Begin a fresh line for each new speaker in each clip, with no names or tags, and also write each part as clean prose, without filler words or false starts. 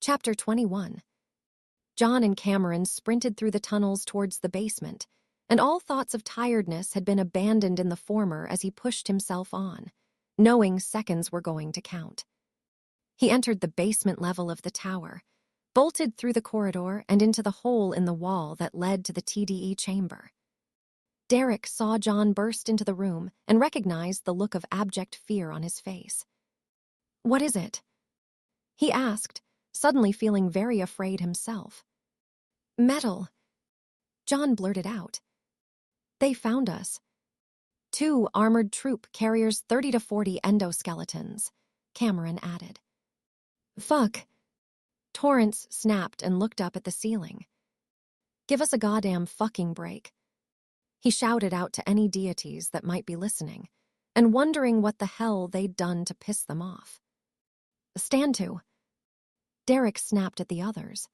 Chapter 21. John and Cameron sprinted through the tunnels towards the basement, and all thoughts of tiredness had been abandoned in the former as he pushed himself on, knowing seconds were going to count. He entered the basement level of the tower, bolted through the corridor and into the hole in the wall that led to the TDE chamber. Derek saw John burst into the room and recognized the look of abject fear on his face. "What is it?" he asked, suddenly feeling very afraid himself. "Metal," John blurted out. "They found us. 2 armored troop carriers, 30 to 40 endoskeletons," Cameron added. "Fuck." Torrance snapped and looked up at the ceiling. "Give us a goddamn fucking break." He shouted out to any deities that might be listening, and wondering what the hell they'd done to piss them off. "Stand to." Derek snapped at the others.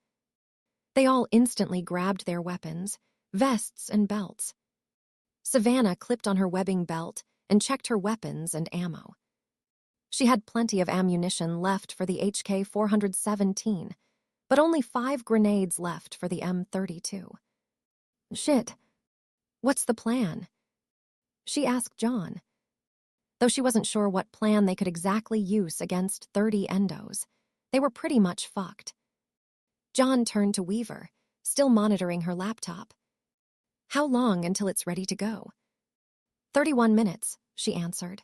They all instantly grabbed their weapons, vests and belts. Savannah clipped on her webbing belt and checked her weapons and ammo. She had plenty of ammunition left for the HK-417, but only 5 grenades left for the M32. "Shit. What's the plan?" she asked John. Though she wasn't sure what plan they could exactly use against 30 endos, they were pretty much fucked. John turned to Weaver, still monitoring her laptop. "How long until it's ready to go?" 31 minutes, she answered.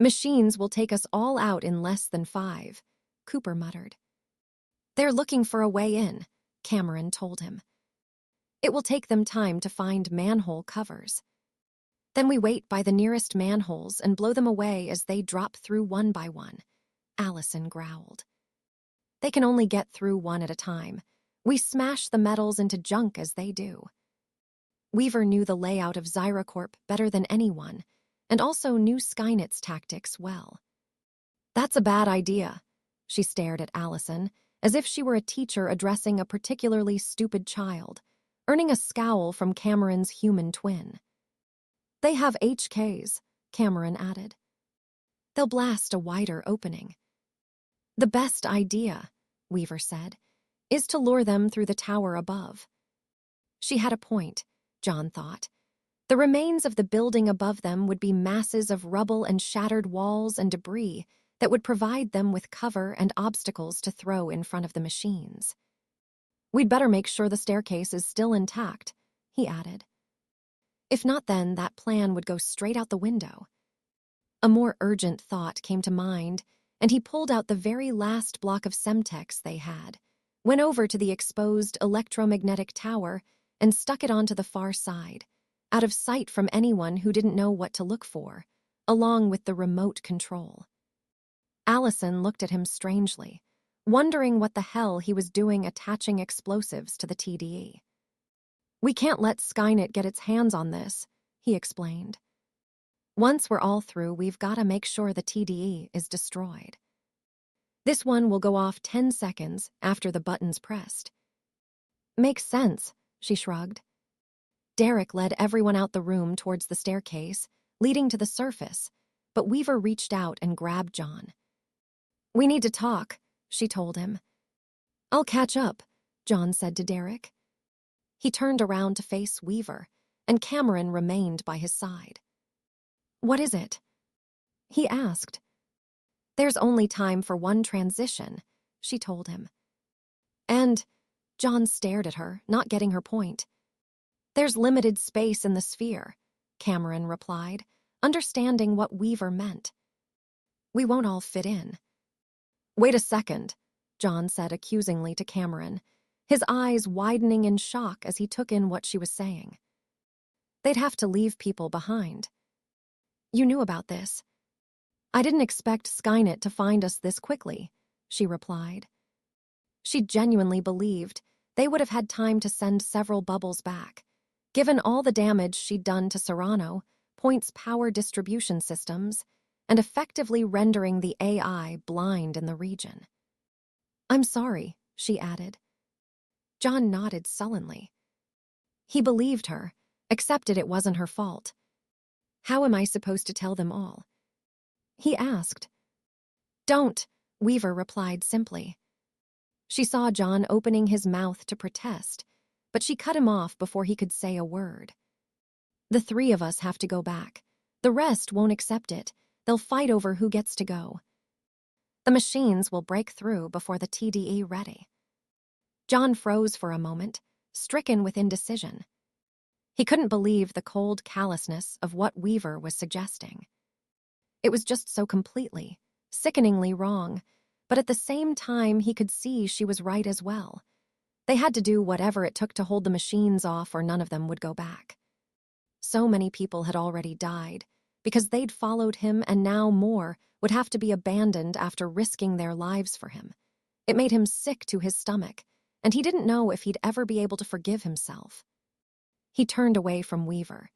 "Machines will take us all out in less than 5, Cooper muttered. "They're looking for a way in," Cameron told him. "It will take them time to find manhole covers. Then we wait by the nearest manholes and blow them away as they drop through one by one," Allison growled. "They can only get through one at a time. We smash the metals into junk as they do." Weaver knew the layout of Zyracorp better than anyone, and also knew Skynet's tactics well. "That's a bad idea." She stared at Allison, as if she were a teacher addressing a particularly stupid child, earning a scowl from Cameron's human twin. "They have HKs," Cameron added. "They'll blast a wider opening." "The best idea," Weaver said, "is to lure them through the tower above." She had a point, John thought. The remains of the building above them would be masses of rubble and shattered walls and debris that would provide them with cover and obstacles to throw in front of the machines. "We'd better make sure the staircase is still intact," he added. "If not, then that plan would go straight out the window." A more urgent thought came to mind, and he pulled out the very last block of Semtex they had, went over to the exposed electromagnetic tower, and stuck it onto the far side, out of sight from anyone who didn't know what to look for, along with the remote control. Allison looked at him strangely, wondering what the hell he was doing attaching explosives to the TDE. "We can't let Skynet get its hands on this," he explained. "Once we're all through, we've got to make sure the TDE is destroyed. This one will go off 10 seconds after the button's pressed." "Makes sense," she shrugged. Derek led everyone out the room towards the staircase, leading to the surface, but Weaver reached out and grabbed John. "We need to talk," she told him. "I'll catch up," John said to Derek. He turned around to face Weaver, and Cameron remained by his side. "What is it?" he asked. "There's only time for one transition," she told him. "And," John stared at her, not getting her point. "There's limited space in the sphere," Cameron replied, understanding what Weaver meant. "We won't all fit in." "Wait a second," John said accusingly to Cameron, his eyes widening in shock as he took in what she was saying. "They'd have to leave people behind." "You knew about this." "I didn't expect Skynet to find us this quickly," she replied. She genuinely believed they would have had time to send several bubbles back, given all the damage she'd done to Serrano, Point's power distribution systems, and effectively rendering the AI blind in the region. "I'm sorry," she added. John nodded sullenly. He believed her, accepted it wasn't her fault. "How am I supposed to tell them all?" he asked. "Don't," Weaver replied simply. She saw John opening his mouth to protest, but she cut him off before he could say a word. "The three of us have to go back. The rest won't accept it. They'll fight over who gets to go. The machines will break through before the TDE ready." John froze for a moment, stricken with indecision. He couldn't believe the cold callousness of what Weaver was suggesting. It was just so completely, sickeningly wrong, but at the same time he could see she was right as well. They had to do whatever it took to hold the machines off or none of them would go back. So many people had already died because they'd followed him, and now more would have to be abandoned after risking their lives for him. It made him sick to his stomach, and he didn't know if he'd ever be able to forgive himself. He turned away from Weaver,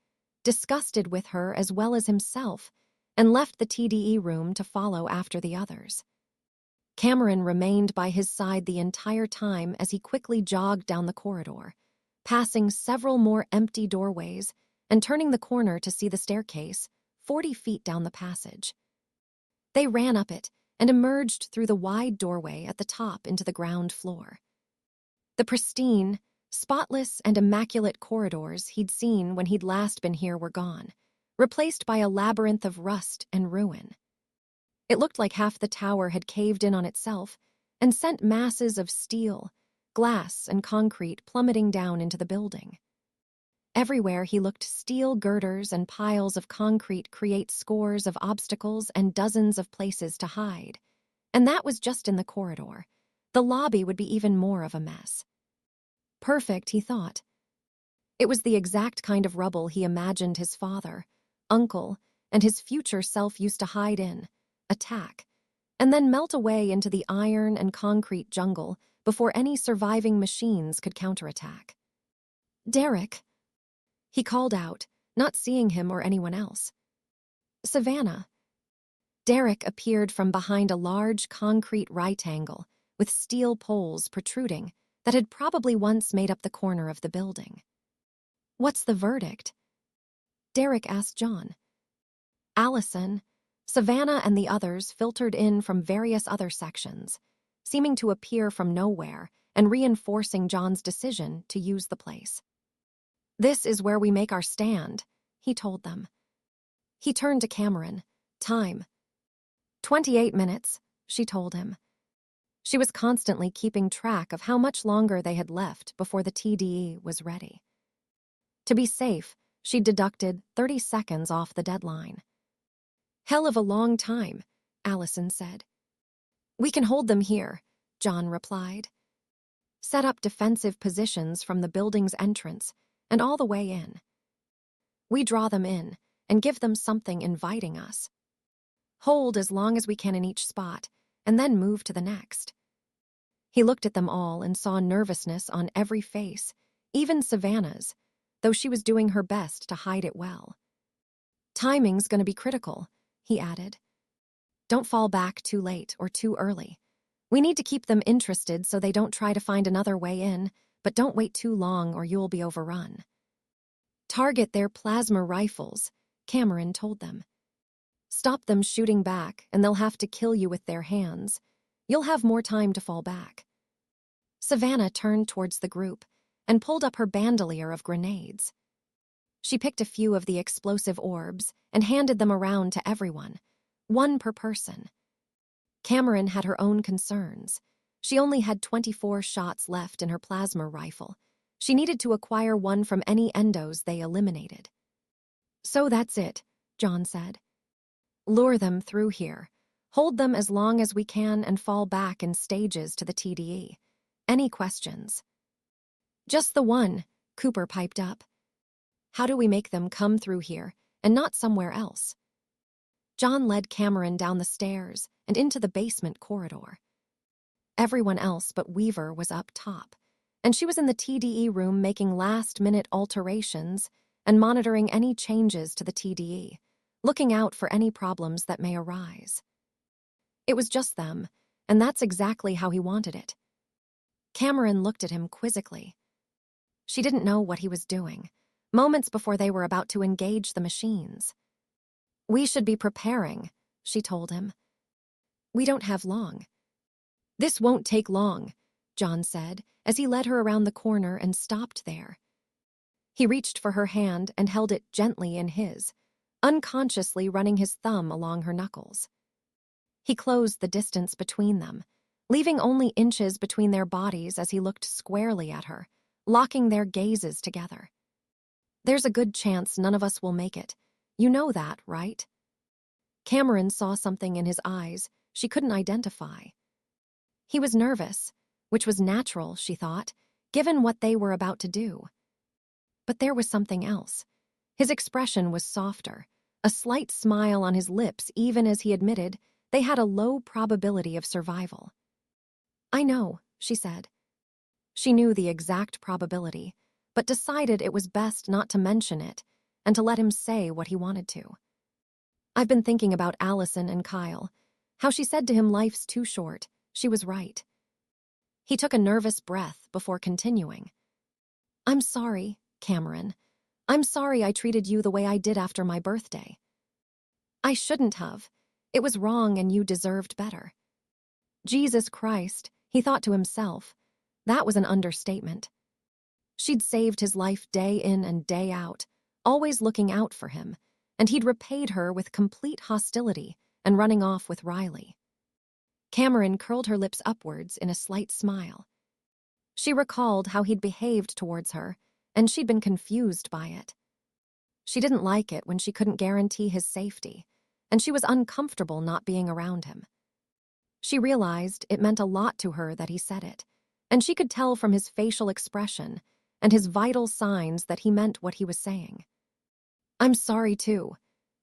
disgusted with her as well as himself, and left the TDE room to follow after the others. Cameron remained by his side the entire time as he quickly jogged down the corridor, passing several more empty doorways and turning the corner to see the staircase 40 feet down the passage. They ran up it and emerged through the wide doorway at the top into the ground floor. The pristine, spotless and immaculate corridors he'd seen when he'd last been here were gone, replaced by a labyrinth of rust and ruin. It looked like half the tower had caved in on itself and sent masses of steel, glass, and concrete plummeting down into the building. Everywhere he looked, steel girders and piles of concrete create scores of obstacles and dozens of places to hide. And that was just in the corridor. The lobby would be even more of a mess. Perfect, he thought. It was the exact kind of rubble he imagined his father, uncle, and his future self used to hide in, attack, and then melt away into the iron and concrete jungle before any surviving machines could counterattack. "Derek," he called out, not seeing him or anyone else. "Savannah." Derek appeared from behind a large concrete right angle with steel poles protruding that had probably once made up the corner of the building. "What's the verdict?" Derek asked John. Allison, Savannah, and the others filtered in from various other sections, seeming to appear from nowhere and reinforcing John's decision to use the place. "This is where we make our stand," he told them. He turned to Cameron. "Time." 28 minutes, she told him. She was constantly keeping track of how much longer they had left before the TDE was ready. To be safe, she deducted 30 seconds off the deadline. "Hell of a long time," Allison said. "We can hold them here," John replied. "Set up defensive positions from the building's entrance and all the way in. We draw them in and give them something inviting us. Hold as long as we can in each spot, and then move to the next." He looked at them all and saw nervousness on every face, even Savannah's, though she was doing her best to hide it well. "Timing's going to be critical," he added. "Don't fall back too late or too early. We need to keep them interested so they don't try to find another way in, but don't wait too long or you'll be overrun." "Target their plasma rifles," Cameron told them. "Stop them shooting back and they'll have to kill you with their hands. You'll have more time to fall back." Savannah turned towards the group and pulled up her bandolier of grenades. She picked a few of the explosive orbs and handed them around to everyone, one per person. Cameron had her own concerns. She only had 24 shots left in her plasma rifle. She needed to acquire one from any endos they eliminated. "So that's it," John said. "Lure them through here. Hold them as long as we can and fall back in stages to the TDE. Any questions?" "Just the one," Cooper piped up. "How do we make them come through here and not somewhere else?" John led Cameron down the stairs and into the basement corridor. Everyone else but Weaver was up top, and she was in the TDE room making last-minute alterations and monitoring any changes to the TDE, looking out for any problems that may arise. It was just them, and that's exactly how he wanted it. Cameron looked at him quizzically. She didn't know what he was doing, moments before they were about to engage the machines. "We should be preparing," she told him. "We don't have long." "This won't take long," John said, as he led her around the corner and stopped there. He reached for her hand and held it gently in his, unconsciously running his thumb along her knuckles. He closed the distance between them, leaving only inches between their bodies as he looked squarely at her, locking their gazes together. "There's a good chance none of us will make it. You know that, right?" Cameron saw something in his eyes she couldn't identify. He was nervous, which was natural, she thought, given what they were about to do. But there was something else. His expression was softer, a slight smile on his lips even as he admitted they had a low probability of survival. "I know," she said. She knew the exact probability, but decided it was best not to mention it and to let him say what he wanted to. "I've been thinking about Allison and Kyle, how she said to him life's too short. She was right." He took a nervous breath before continuing. "I'm sorry, Cameron. I'm sorry I treated you the way I did after my birthday. I shouldn't have. It was wrong and you deserved better." Jesus Christ, he thought to himself. That was an understatement. She'd saved his life day in and day out, always looking out for him, and he'd repaid her with complete hostility and running off with Riley. Cameron curled her lips upwards in a slight smile. She recalled how he'd behaved towards her, and she'd been confused by it. She didn't like it when she couldn't guarantee his safety, and she was uncomfortable not being around him. She realized it meant a lot to her that he said it, and she could tell from his facial expression and his vital signs that he meant what he was saying. "I'm sorry, too."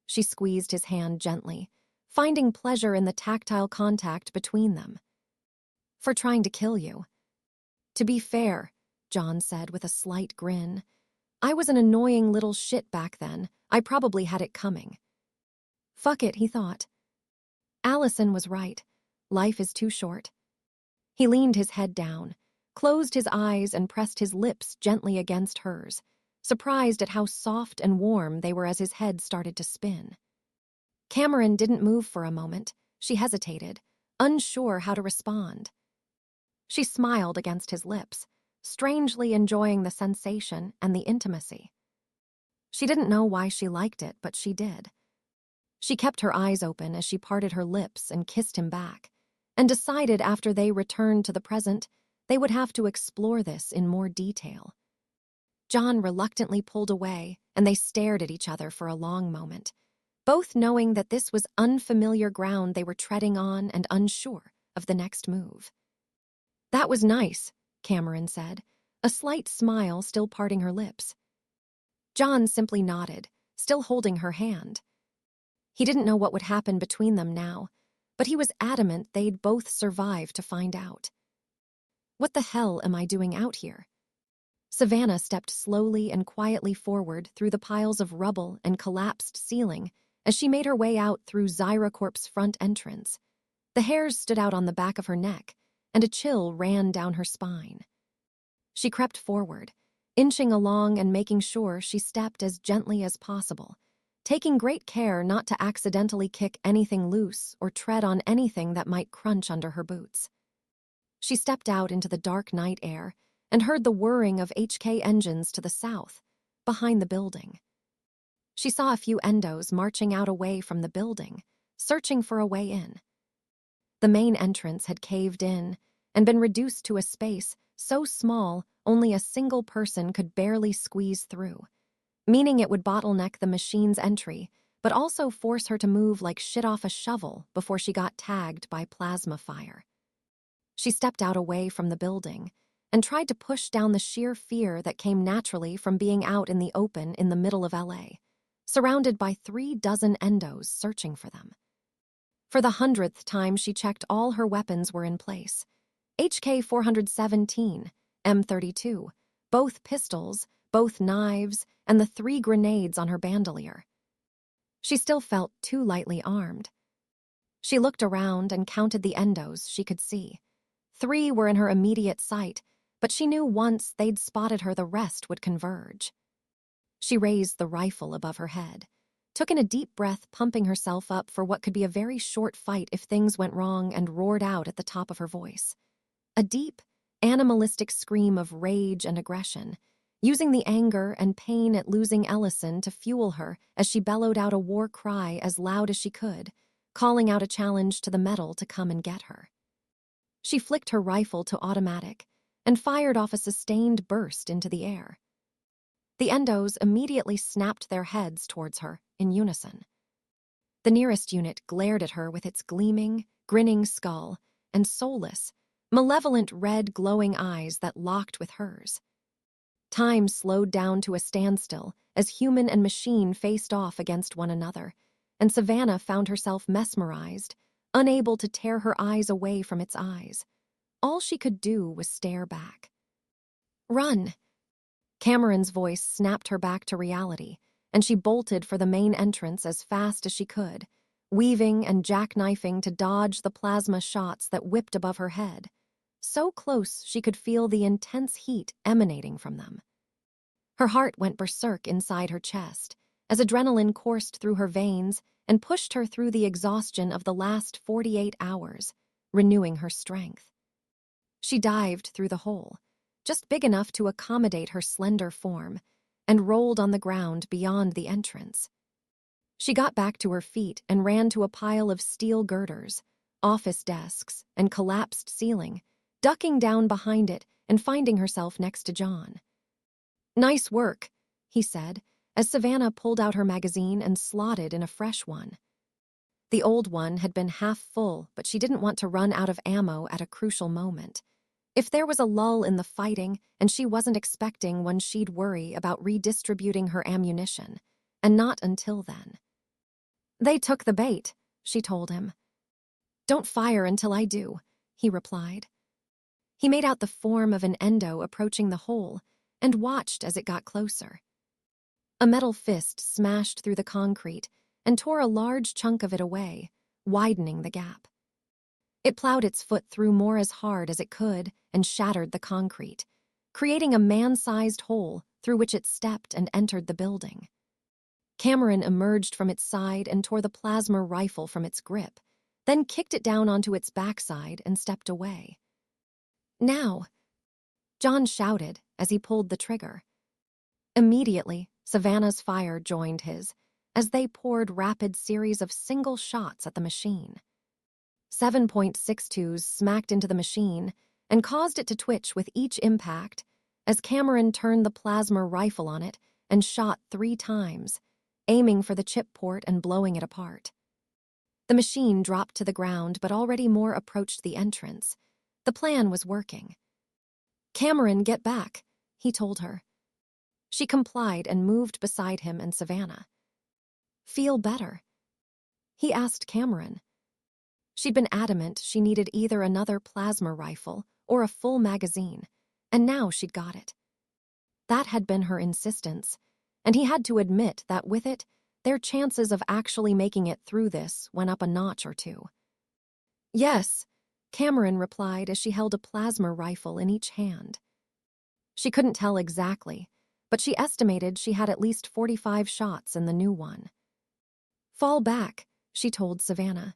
She squeezed his hand gently, finding pleasure in the tactile contact between them. "For trying to kill you." "To be fair," John said with a slight grin, "I was an annoying little shit back then. I probably had it coming." Fuck it, he thought. Allison was right. Life is too short. He leaned his head down, closed his eyes and pressed his lips gently against hers, surprised at how soft and warm they were as his head started to spin. Cameron didn't move for a moment. She hesitated, unsure how to respond. She smiled against his lips, strangely enjoying the sensation and the intimacy. She didn't know why she liked it, but she did. She kept her eyes open as she parted her lips and kissed him back, and decided after they returned to the present, they would have to explore this in more detail. John reluctantly pulled away, and they stared at each other for a long moment, both knowing that this was unfamiliar ground they were treading on and unsure of the next move. "That was nice," Cameron said, a slight smile still parting her lips. John simply nodded, still holding her hand. He didn't know what would happen between them now, but he was adamant they'd both survive to find out. "What the hell am I doing out here?" Savannah stepped slowly and quietly forward through the piles of rubble and collapsed ceiling as she made her way out through Zyracorp's front entrance. The hairs stood out on the back of her neck, and a chill ran down her spine. She crept forward, inching along and making sure she stepped as gently as possible, taking great care not to accidentally kick anything loose or tread on anything that might crunch under her boots. She stepped out into the dark night air and heard the whirring of HK engines to the south, behind the building. She saw a few endos marching out away from the building, searching for a way in. The main entrance had caved in and been reduced to a space so small only a single person could barely squeeze through, meaning it would bottleneck the machine's entry, but also force her to move like shit off a shovel before she got tagged by plasma fire. She stepped out away from the building and tried to push down the sheer fear that came naturally from being out in the open in the middle of LA, surrounded by 36 endos searching for them. For the 100th time, she checked all her weapons were in place. HK-417, M32, both pistols, both knives, and the 3 grenades on her bandolier. She still felt too lightly armed. She looked around and counted the endos she could see. 3 were in her immediate sight, but she knew once they'd spotted her, the rest would converge. She raised the rifle above her head, took in a deep breath, pumping herself up for what could be a very short fight if things went wrong, and roared out at the top of her voice. A deep, animalistic scream of rage and aggression, using the anger and pain at losing Ellison to fuel her as she bellowed out a war cry as loud as she could, calling out a challenge to the metal to come and get her. She flicked her rifle to automatic and fired off a sustained burst into the air. The Endos immediately snapped their heads towards her in unison. The nearest unit glared at her with its gleaming, grinning skull and soulless, malevolent red glowing eyes that locked with hers. Time slowed down to a standstill as human and machine faced off against one another, and Savannah found herself mesmerized, unable to tear her eyes away from its eyes. All she could do was stare back. "Run!" Cameron's voice snapped her back to reality, and she bolted for the main entrance as fast as she could, weaving and jackknifing to dodge the plasma shots that whipped above her head. So close she could feel the intense heat emanating from them. Her heart went berserk inside her chest as adrenaline coursed through her veins and pushed her through the exhaustion of the last 48 hours, renewing her strength. She dived through the hole, just big enough to accommodate her slender form, and rolled on the ground beyond the entrance. She got back to her feet and ran to a pile of steel girders, office desks, and collapsed ceiling, ducking down behind it and finding herself next to John. "Nice work," he said, as Savannah pulled out her magazine and slotted in a fresh one. The old one had been half full, but she didn't want to run out of ammo at a crucial moment. If there was a lull in the fighting and she wasn't expecting one, she'd worry about redistributing her ammunition, and not until then. "They took the bait," she told him. "Don't fire until I do," he replied. He made out the form of an Endo approaching the hole and watched as it got closer. A metal fist smashed through the concrete and tore a large chunk of it away, widening the gap. It plowed its foot through more as hard as it could and shattered the concrete, creating a man-sized hole through which it stepped and entered the building. Cameron emerged from its side and tore the plasma rifle from its grip, then kicked it down onto its backside and stepped away. "Now!" John shouted as he pulled the trigger. Immediately, Savannah's fire joined his, as they poured rapid series of single shots at the machine. 7.62s smacked into the machine and caused it to twitch with each impact as Cameron turned the plasma rifle on it and shot 3 times, aiming for the chip port and blowing it apart. The machine dropped to the ground, but already more approached the entrance. The plan was working. "Cameron, get back," he told her. She complied and moved beside him and Savannah. "Feel better?" he asked Cameron. She'd been adamant she needed either another plasma rifle or a full magazine, and now she'd got it. That had been her insistence, and he had to admit that with it, their chances of actually making it through this went up a notch or two. "Yes," Cameron replied as she held a plasma rifle in each hand. She couldn't tell exactly, but she estimated she had at least 45 shots in the new one. "Fall back," she told Savannah.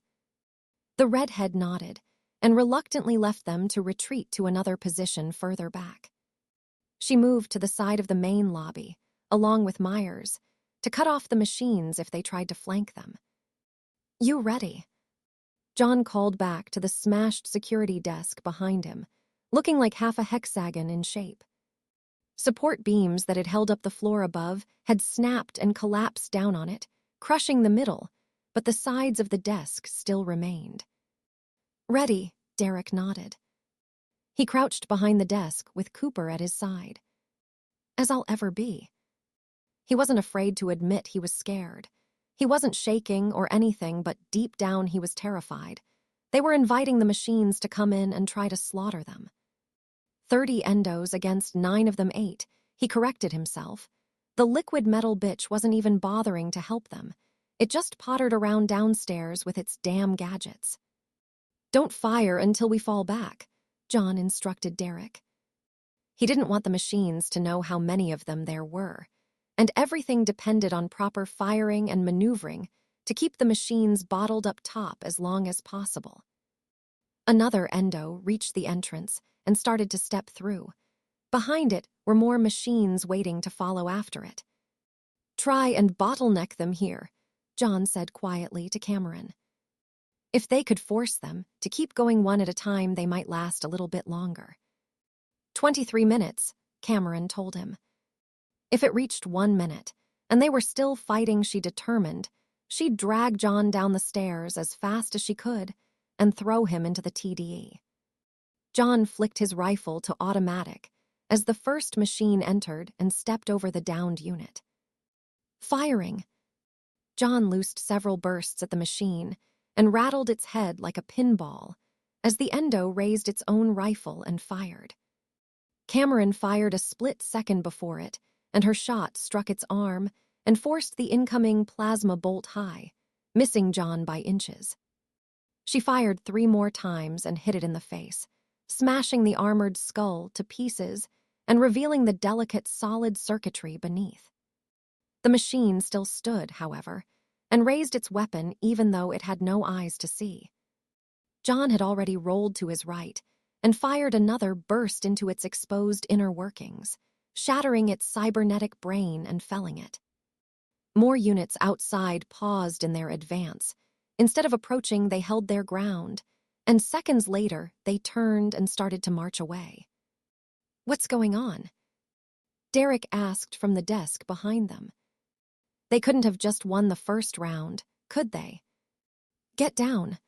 The redhead nodded and reluctantly left them to retreat to another position further back. She moved to the side of the main lobby, along with Myers, to cut off the machines if they tried to flank them. "You ready?" John called back to the smashed security desk behind him, looking like half a hexagon in shape. Support beams that had held up the floor above had snapped and collapsed down on it, crushing the middle, but the sides of the desk still remained. "Ready," Derek nodded. He crouched behind the desk with Cooper at his side. "As I'll ever be." He wasn't afraid to admit he was scared. He wasn't shaking or anything, but deep down he was terrified. They were inviting the machines to come in and try to slaughter them. 30 Endos against 9 of them 8, he corrected himself. The liquid metal bitch wasn't even bothering to help them. It just pottered around downstairs with its damn gadgets. "Don't fire until we fall back," John instructed Derek. He didn't want the machines to know how many of them there were, and everything depended on proper firing and maneuvering to keep the machines bottled up top as long as possible. Another endo reached the entrance and started to step through. Behind it were more machines waiting to follow after it. "Try and bottleneck them here," John said quietly to Cameron. If they could force them to keep going one at a time, they might last a little bit longer. 23 minutes, Cameron told him. If it reached 1 minute, and they were still fighting, she determined she'd drag John down the stairs as fast as she could and throw him into the TDE. John flicked his rifle to automatic as the first machine entered and stepped over the downed unit. Firing! John loosed several bursts at the machine and rattled its head like a pinball as the endo raised its own rifle and fired. Cameron fired a split second before it, and her shot struck its arm and forced the incoming plasma bolt high, missing John by inches. She fired 3 more times and hit it in the face, smashing the armored skull to pieces and revealing the delicate solid circuitry beneath. The machine still stood, however, and raised its weapon even though it had no eyes to see. John had already rolled to his right and fired another burst into its exposed inner workings, shattering its cybernetic brain and felling it. More units outside paused in their advance. Instead of approaching, they held their ground, and seconds later, they turned and started to march away. "What's going on?" Derek asked from the desk behind them. They couldn't have just won the first round, could they? "Get down!"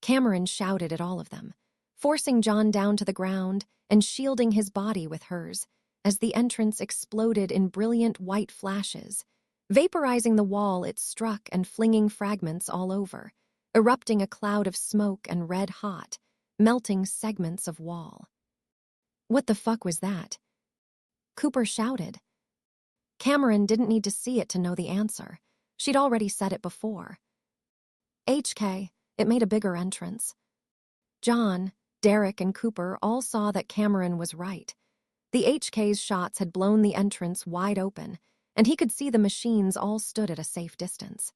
Cameron shouted at all of them, forcing John down to the ground and shielding his body with hers as the entrance exploded in brilliant white flashes, vaporizing the wall it struck and flinging fragments all over, erupting a cloud of smoke and red hot, melting segments of wall. "What the fuck was that?" Cooper shouted. Cameron didn't need to see it to know the answer. She'd already said it before. "HK, it made a bigger entrance." John, Derek, and Cooper all saw that Cameron was right. The HK's shots had blown the entrance wide open, and he could see the machines all stood at a safe distance.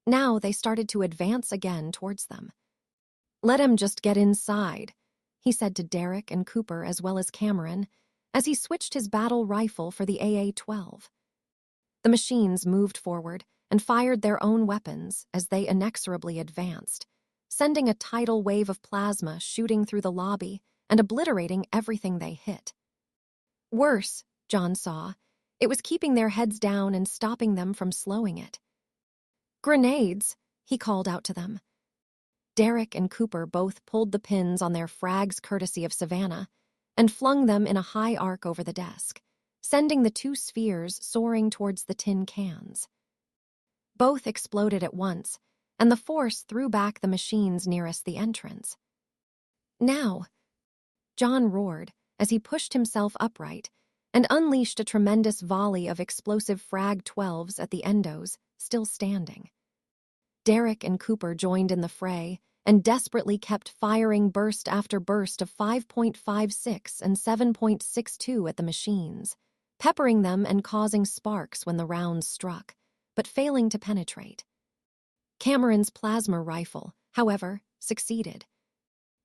Now they started to advance again towards them. "Let him just get inside," he said to Derek and Cooper as well as Cameron, as he switched his battle rifle for the AA-12. The machines moved forward and fired their own weapons as they inexorably advanced, sending a tidal wave of plasma shooting through the lobby and obliterating everything they hit. Worse, John saw, it was keeping their heads down and stopping them from slowing it. "Grenades," he called out to them. Derek and Cooper both pulled the pins on their frags courtesy of Savannah and flung them in a high arc over the desk, sending the 2 spheres soaring towards the tin cans. Both exploded at once, and the force threw back the machines nearest the entrance. "Now!" John roared as he pushed himself upright and unleashed a tremendous volley of explosive frag-12s at the endos, still standing. Derek and Cooper joined in the fray and desperately kept firing burst after burst of 5.56 and 7.62 at the machines, peppering them and causing sparks when the rounds struck, but failing to penetrate. Cameron's plasma rifle, however, succeeded.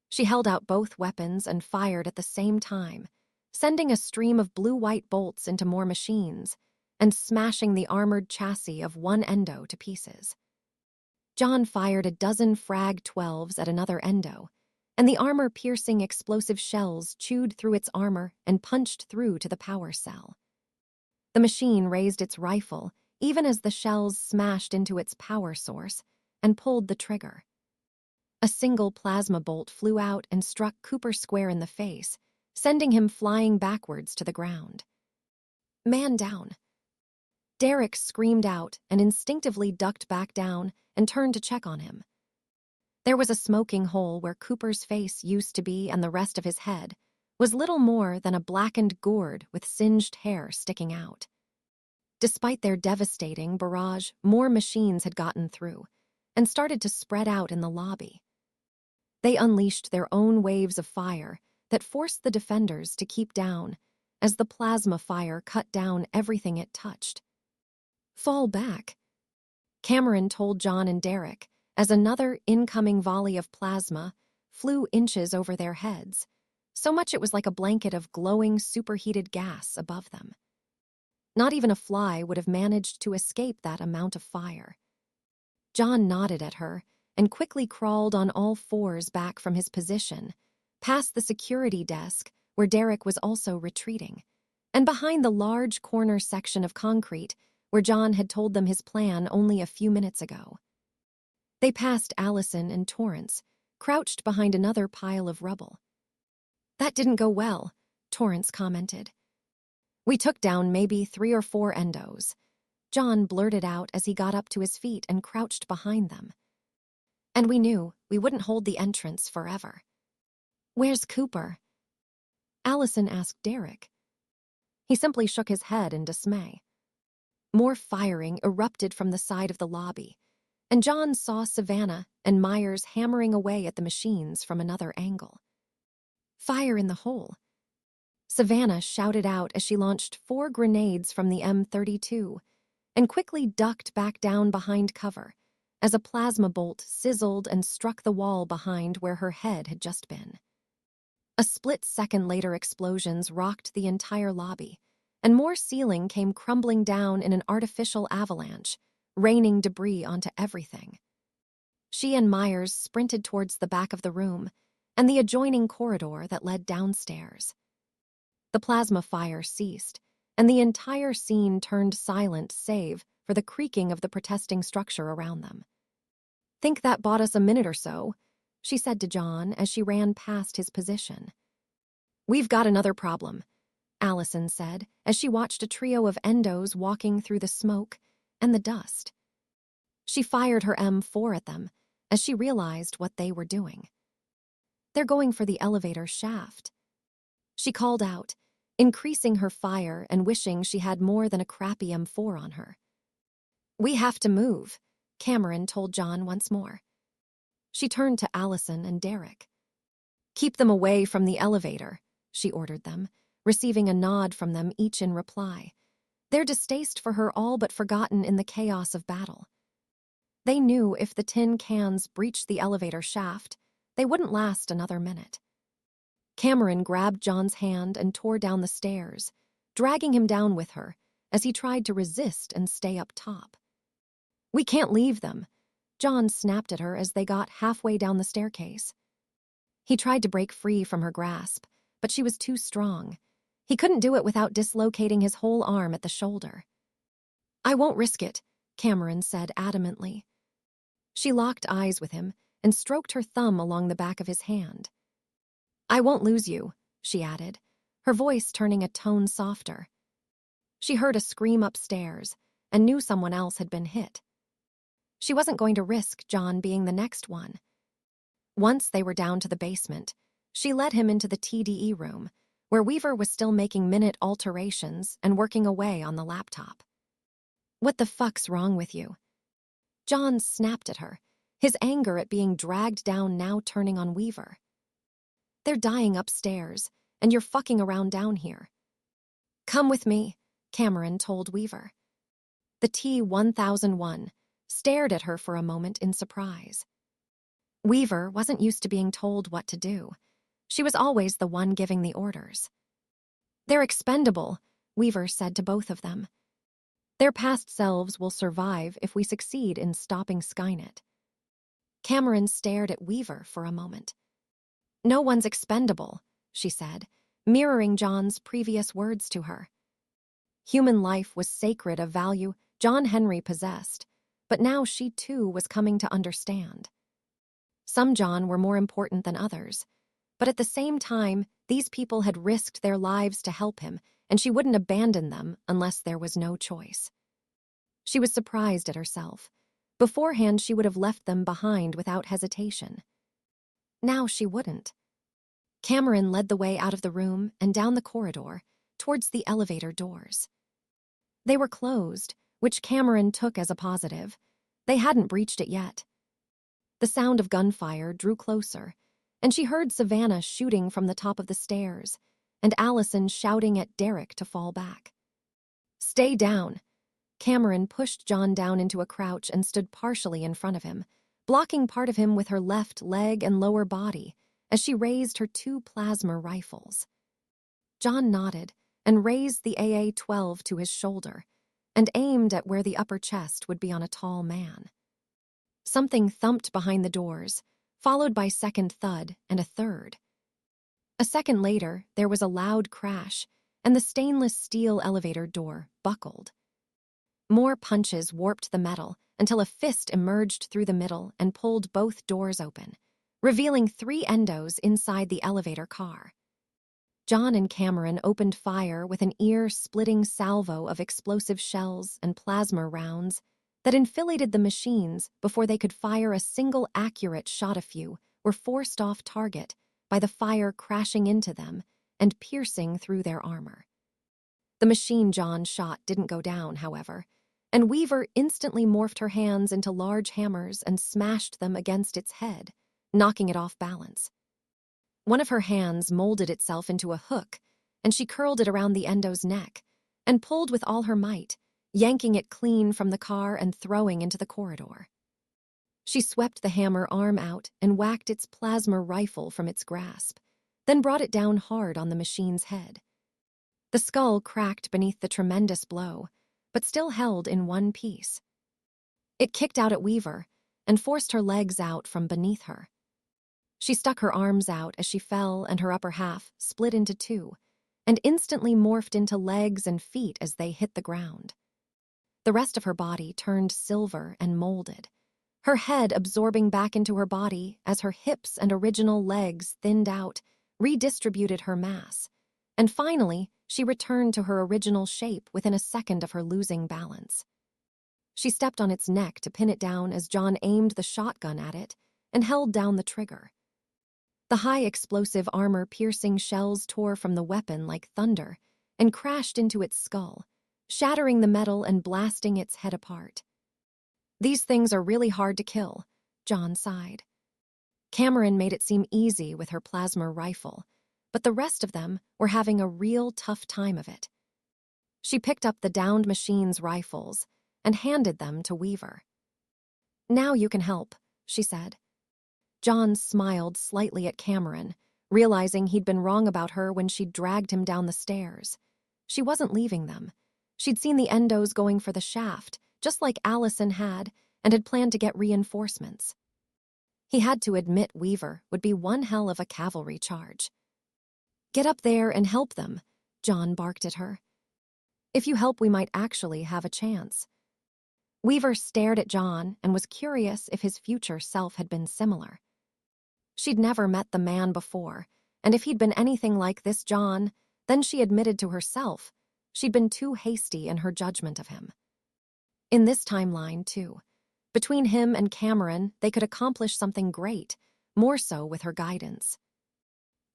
She held out both weapons and fired at the same time, sending a stream of blue-white bolts into more machines and smashing the armored chassis of one endo to pieces. John fired a dozen frag-12s at another endo, and the armor-piercing explosive shells chewed through its armor and punched through to the power cell. The machine raised its rifle even as the shells smashed into its power source and pulled the trigger. A single plasma bolt flew out and struck Cooper square in the face, sending him flying backwards to the ground. "Man down!" Derek screamed out and instinctively ducked back down and turned to check on him. There was a smoking hole where Cooper's face used to be, and the rest of his head was little more than a blackened gourd with singed hair sticking out. Despite their devastating barrage, more machines had gotten through and started to spread out in the lobby. They unleashed their own waves of fire that forced the defenders to keep down as the plasma fire cut down everything it touched. "Fall back," Cameron told John and Derek as another incoming volley of plasma flew inches over their heads, so much it was like a blanket of glowing, superheated gas above them. Not even a fly would have managed to escape that amount of fire. John nodded at her and quickly crawled on all fours back from his position, past the security desk where Derek was also retreating, and behind the large corner section of concrete where John had told them his plan only a few minutes ago. They passed Allison and Torrance, crouched behind another pile of rubble. "That didn't go well," Torrance commented. "We took down maybe 3 or 4 endos," John blurted out as he got up to his feet and crouched behind them. "And we knew we wouldn't hold the entrance forever." "Where's Cooper?" Allison asked Derek. He simply shook his head in dismay. More firing erupted from the side of the lobby, and John saw Savannah and Myers hammering away at the machines from another angle. "Fire in the hole," Savannah shouted out as she launched 4 grenades from the M32 and quickly ducked back down behind cover as a plasma bolt sizzled and struck the wall behind where her head had just been. A split second later, explosions rocked the entire lobby, and more ceiling came crumbling down in an artificial avalanche, raining debris onto everything. She and Myers sprinted towards the back of the room and the adjoining corridor that led downstairs. The plasma fire ceased, and the entire scene turned silent save for the creaking of the protesting structure around them. "Think that bought us a minute or so," she said to John as she ran past his position. "We've got another problem," Allison said as she watched a trio of endos walking through the smoke and the dust. She fired her M4 at them as she realized what they were doing. "They're going for the elevator shaft," she called out, increasing her fire and wishing she had more than a crappy M4 on her. "We have to move," Cameron told John once more. She turned to Allison and Derek. "Keep them away from the elevator," she ordered them, receiving a nod from them each in reply, their distaste for her all but forgotten in the chaos of battle. They knew if the tin cans breached the elevator shaft, they wouldn't last another minute. Cameron grabbed John's hand and tore down the stairs, dragging him down with her as he tried to resist and stay up top. "We can't leave them," John snapped at her as they got halfway down the staircase. He tried to break free from her grasp, but she was too strong. He couldn't do it without dislocating his whole arm at the shoulder. "I won't risk it," Cameron said adamantly. She locked eyes with him and stroked her thumb along the back of his hand. "I won't lose you," she added, her voice turning a tone softer. She heard a scream upstairs and knew someone else had been hit. She wasn't going to risk John being the next one. Once they were down to the basement, she led him into the TDE room, where Weaver was still making minute alterations and working away on the laptop. "What the fuck's wrong with you?" John snapped at her, his anger at being dragged down now turning on Weaver. "They're dying upstairs, and you're fucking around down here." "Come with me," Cameron told Weaver. The T-1001 stared at her for a moment in surprise. Weaver wasn't used to being told what to do. She was always the one giving the orders. "They're expendable," Weaver said to both of them. "Their past selves will survive if we succeed in stopping Skynet." Cameron stared at Weaver for a moment. "No one's expendable," she said, mirroring John's previous words to her. Human life was sacred, a value John Henry possessed, but now she too was coming to understand. Some John were more important than others, but at the same time, these people had risked their lives to help him, and she wouldn't abandon them unless there was no choice. She was surprised at herself. Beforehand, she would have left them behind without hesitation. Now she wouldn't. Cameron led the way out of the room and down the corridor, towards the elevator doors. They were closed, which Cameron took as a positive. They hadn't breached it yet. The sound of gunfire drew closer, and she heard Savannah shooting from the top of the stairs, and Allison shouting at Derek to fall back. "Stay down." Cameron pushed John down into a crouch and stood partially in front of him, blocking part of him with her left leg and lower body, as she raised her 2 plasma rifles. John nodded and raised the AA-12 to his shoulder and aimed at where the upper chest would be on a tall man. Something thumped behind the doors, followed by second thud and a third. A second later, there was a loud crash, and the stainless steel elevator door buckled. More punches warped the metal until a fist emerged through the middle and pulled both doors open, revealing 3 endos inside the elevator car. John and Cameron opened fire with an ear-splitting salvo of explosive shells and plasma rounds that enfiladed the machines before they could fire a single accurate shot. A few were forced off target by the fire crashing into them and piercing through their armor. The machine John shot didn't go down, however, and Weaver instantly morphed her hands into large hammers and smashed them against its head, knocking it off balance. One of her hands molded itself into a hook, and she curled it around the endo's neck and pulled with all her might, yanking it clean from the car and throwing into the corridor. She swept the hammer arm out and whacked its plasma rifle from its grasp, then brought it down hard on the machine's head. The skull cracked beneath the tremendous blow, but still held in one piece. It kicked out at Weaver and forced her legs out from beneath her. She stuck her arms out as she fell, and her upper half split into 2, and instantly morphed into legs and feet as they hit the ground. The rest of her body turned silver and molded, her head absorbing back into her body as her hips and original legs thinned out, redistributed her mass, and finally she returned to her original shape within a second of her losing balance. She stepped on its neck to pin it down as John aimed the shotgun at it and held down the trigger. The high-explosive armor-piercing shells tore from the weapon like thunder and crashed into its skull, shattering the metal and blasting its head apart. "These things are really hard to kill," John sighed. Cameron made it seem easy with her plasma rifle, but the rest of them were having a real tough time of it. She picked up the downed machine's rifles and handed them to Weaver. "Now you can help," she said. John smiled slightly at Cameron, realizing he'd been wrong about her when she'd dragged him down the stairs. She wasn't leaving them. She'd seen the endos going for the shaft, just like Allison had, and had planned to get reinforcements. He had to admit Weaver would be one hell of a cavalry charge. "Get up there and help them," John barked at her. "If you help, we might actually have a chance." Weaver stared at John and was curious if his future self had been similar. She'd never met the man before, and if he'd been anything like this John, then she admitted to herself she'd been too hasty in her judgment of him. In this timeline, too, between him and Cameron, they could accomplish something great, more so with her guidance.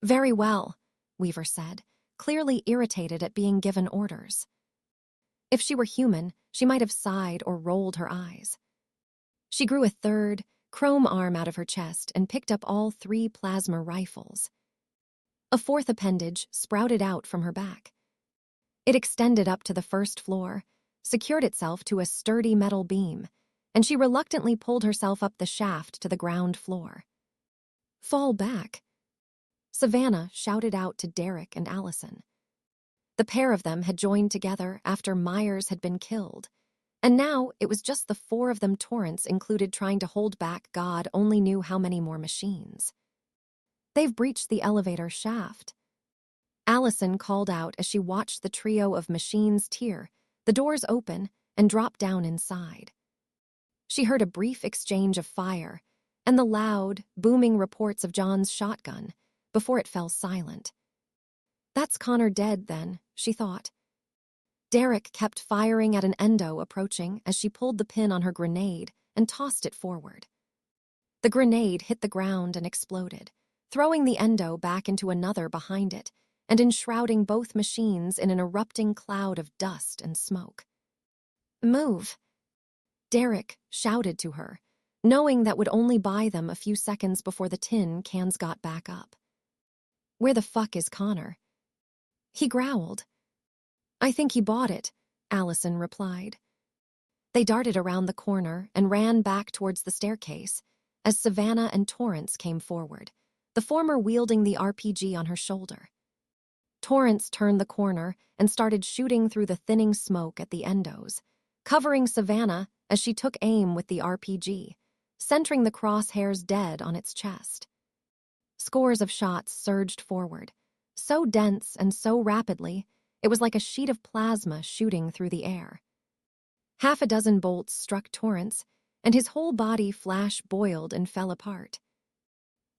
"Very well," Weaver said, clearly irritated at being given orders. If she were human, she might have sighed or rolled her eyes. She grew a third, chrome arm out of her chest and picked up all 3 plasma rifles. A 4th appendage sprouted out from her back. It extended up to the first floor, secured itself to a sturdy metal beam, and she reluctantly pulled herself up the shaft to the ground floor. "Fall back," Savannah shouted out to Derek and Allison. The pair of them had joined together after Myers had been killed, and now it was just the 4 of them, Torrance included, trying to hold back God only knew how many more machines. "They've breached the elevator shaft," Allison called out as she watched the trio of machines tear, the doors open, and drop down inside. She heard a brief exchange of fire and the loud, booming reports of John's shotgun before it fell silent. "That's Connor dead, then," she thought. Derek kept firing at an endo approaching as she pulled the pin on her grenade and tossed it forward. The grenade hit the ground and exploded, throwing the endo back into another behind it and enshrouding both machines in an erupting cloud of dust and smoke. "Move," Derek shouted to her, knowing that would only buy them a few seconds before the tin cans got back up. "Where the fuck is Connor?" He growled. "I think he bought it," Allison replied. They darted around the corner and ran back towards the staircase as Savannah and Torrance came forward, the former wielding the RPG on her shoulder. Torrance turned the corner and started shooting through the thinning smoke at the endos, covering Savannah as she took aim with the RPG, centering the crosshairs dead on its chest. Scores of shots surged forward, so dense and so rapidly, it was like a sheet of plasma shooting through the air. Half a dozen bolts struck Torrance, and his whole body flash-boiled and fell apart.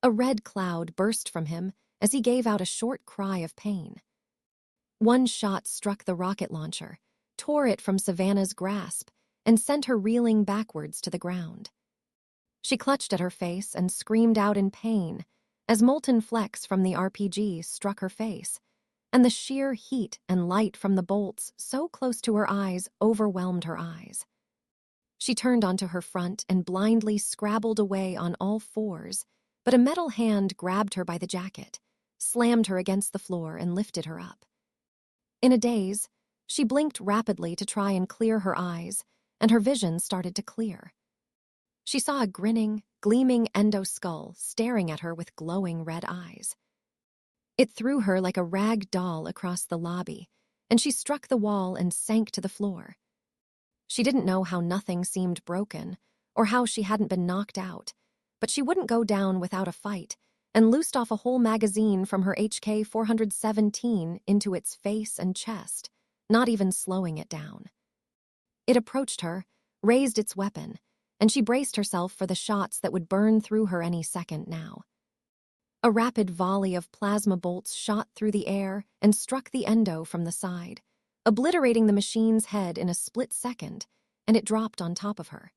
A red cloud burst from him as he gave out a short cry of pain. One shot struck the rocket launcher, tore it from Savannah's grasp, and sent her reeling backwards to the ground. She clutched at her face and screamed out in pain as molten flecks from the RPG struck her face, and the sheer heat and light from the bolts so close to her eyes overwhelmed her eyes. She turned onto her front and blindly scrabbled away on all fours, but a metal hand grabbed her by the jacket, slammed her against the floor, and lifted her up. In a daze, she blinked rapidly to try and clear her eyes, and her vision started to clear. She saw a grinning, gleaming endo skull staring at her with glowing red eyes. It threw her like a rag doll across the lobby, and she struck the wall and sank to the floor. She didn't know how nothing seemed broken, or how she hadn't been knocked out, but she wouldn't go down without a fight, and loosed off a whole magazine from her HK-417 into its face and chest, not even slowing it down. It approached her, raised its weapon, and she braced herself for the shots that would burn through her any second now. A rapid volley of plasma bolts shot through the air and struck the endo from the side, obliterating the machine's head in a split second, and it dropped on top of her.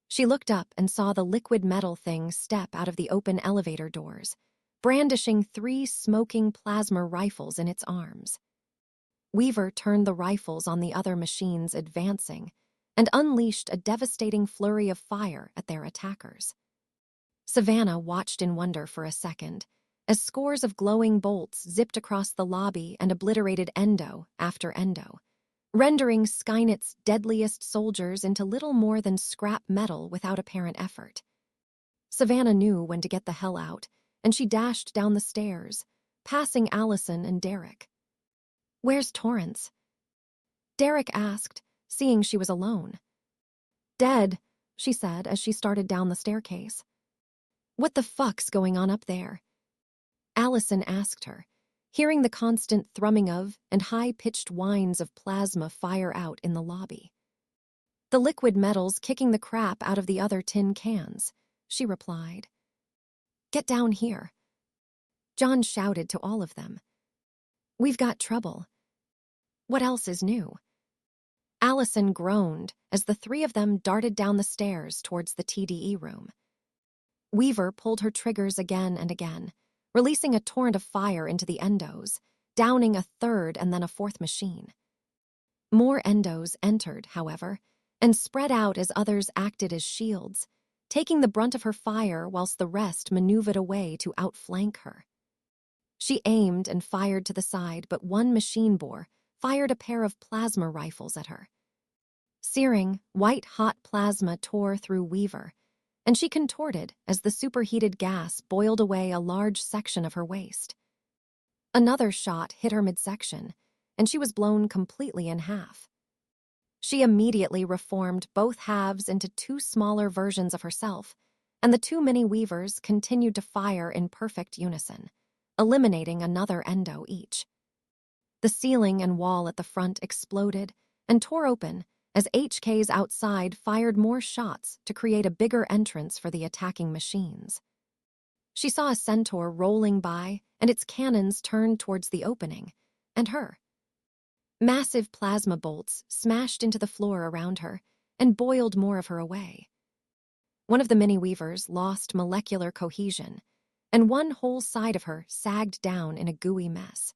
She looked up and saw the liquid metal thing step out of the open elevator doors, brandishing 3 smoking plasma rifles in its arms. Weaver turned the rifles on the other machines advancing and unleashed a devastating flurry of fire at their attackers. Savannah watched in wonder for a second as scores of glowing bolts zipped across the lobby and obliterated endo after endo, rendering Skynet's deadliest soldiers into little more than scrap metal without apparent effort. Savannah knew when to get the hell out, and she dashed down the stairs, passing Allison and Derek. "Where's Torrance?" Derek asked, seeing she was alone. "Dead," she said as she started down the staircase. "What the fuck's going on up there?" Allison asked her, hearing the constant thrumming of and high-pitched whines of plasma fire out in the lobby. "The liquid metal's kicking the crap out of the other tin cans," she replied. "Get down here." John shouted to all of them. "We've got trouble." "What else is new?" Allison groaned as the 3 of them darted down the stairs towards the TDE room. Weaver pulled her triggers again and again, releasing a torrent of fire into the endos, downing a 3rd and then a 4th machine. More endos entered, however, and spread out as others acted as shields, taking the brunt of her fire whilst the rest maneuvered away to outflank her. She aimed and fired to the side, but one machine bore fired a pair of plasma rifles at her. Searing, white-hot plasma tore through Weaver, and she contorted as the superheated gas boiled away a large section of her waist. Another shot hit her midsection, and she was blown completely in half. She immediately reformed both halves into 2 smaller versions of herself, and the 2 mini-Weavers continued to fire in perfect unison, eliminating another endo each. The ceiling and wall at the front exploded and tore open as HKs outside fired more shots to create a bigger entrance for the attacking machines. She saw a centaur rolling by, and its cannons turned towards the opening, and her. Massive plasma bolts smashed into the floor around her and boiled more of her away. One of the mini-Weavers lost molecular cohesion, and one whole side of her sagged down in a gooey mess.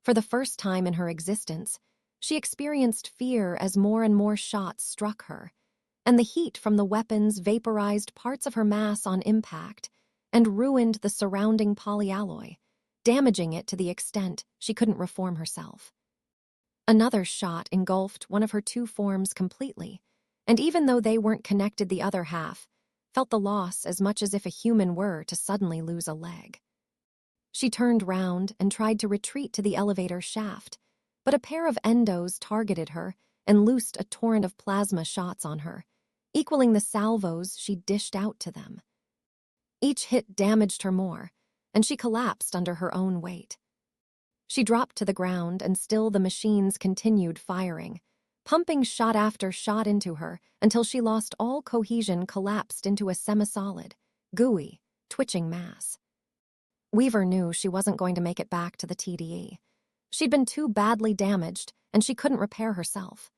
For the first time in her existence, she experienced fear as more and more shots struck her, and the heat from the weapons vaporized parts of her mass on impact and ruined the surrounding polyalloy, damaging it to the extent she couldn't reform herself. Another shot engulfed one of her 2 forms completely, and even though they weren't connected the other half, felt the loss as much as if a human were to suddenly lose a leg. She turned round and tried to retreat to the elevator shaft, but a pair of endos targeted her and loosed a torrent of plasma shots on her, equaling the salvos she dished out to them. Each hit damaged her more, and she collapsed under her own weight. She dropped to the ground, and still the machines continued firing, pumping shot after shot into her until she lost all cohesion, collapsed into a semi-solid, gooey, twitching mass. Weaver knew she wasn't going to make it back to the TDE. She'd been too badly damaged, and she couldn't repair herself.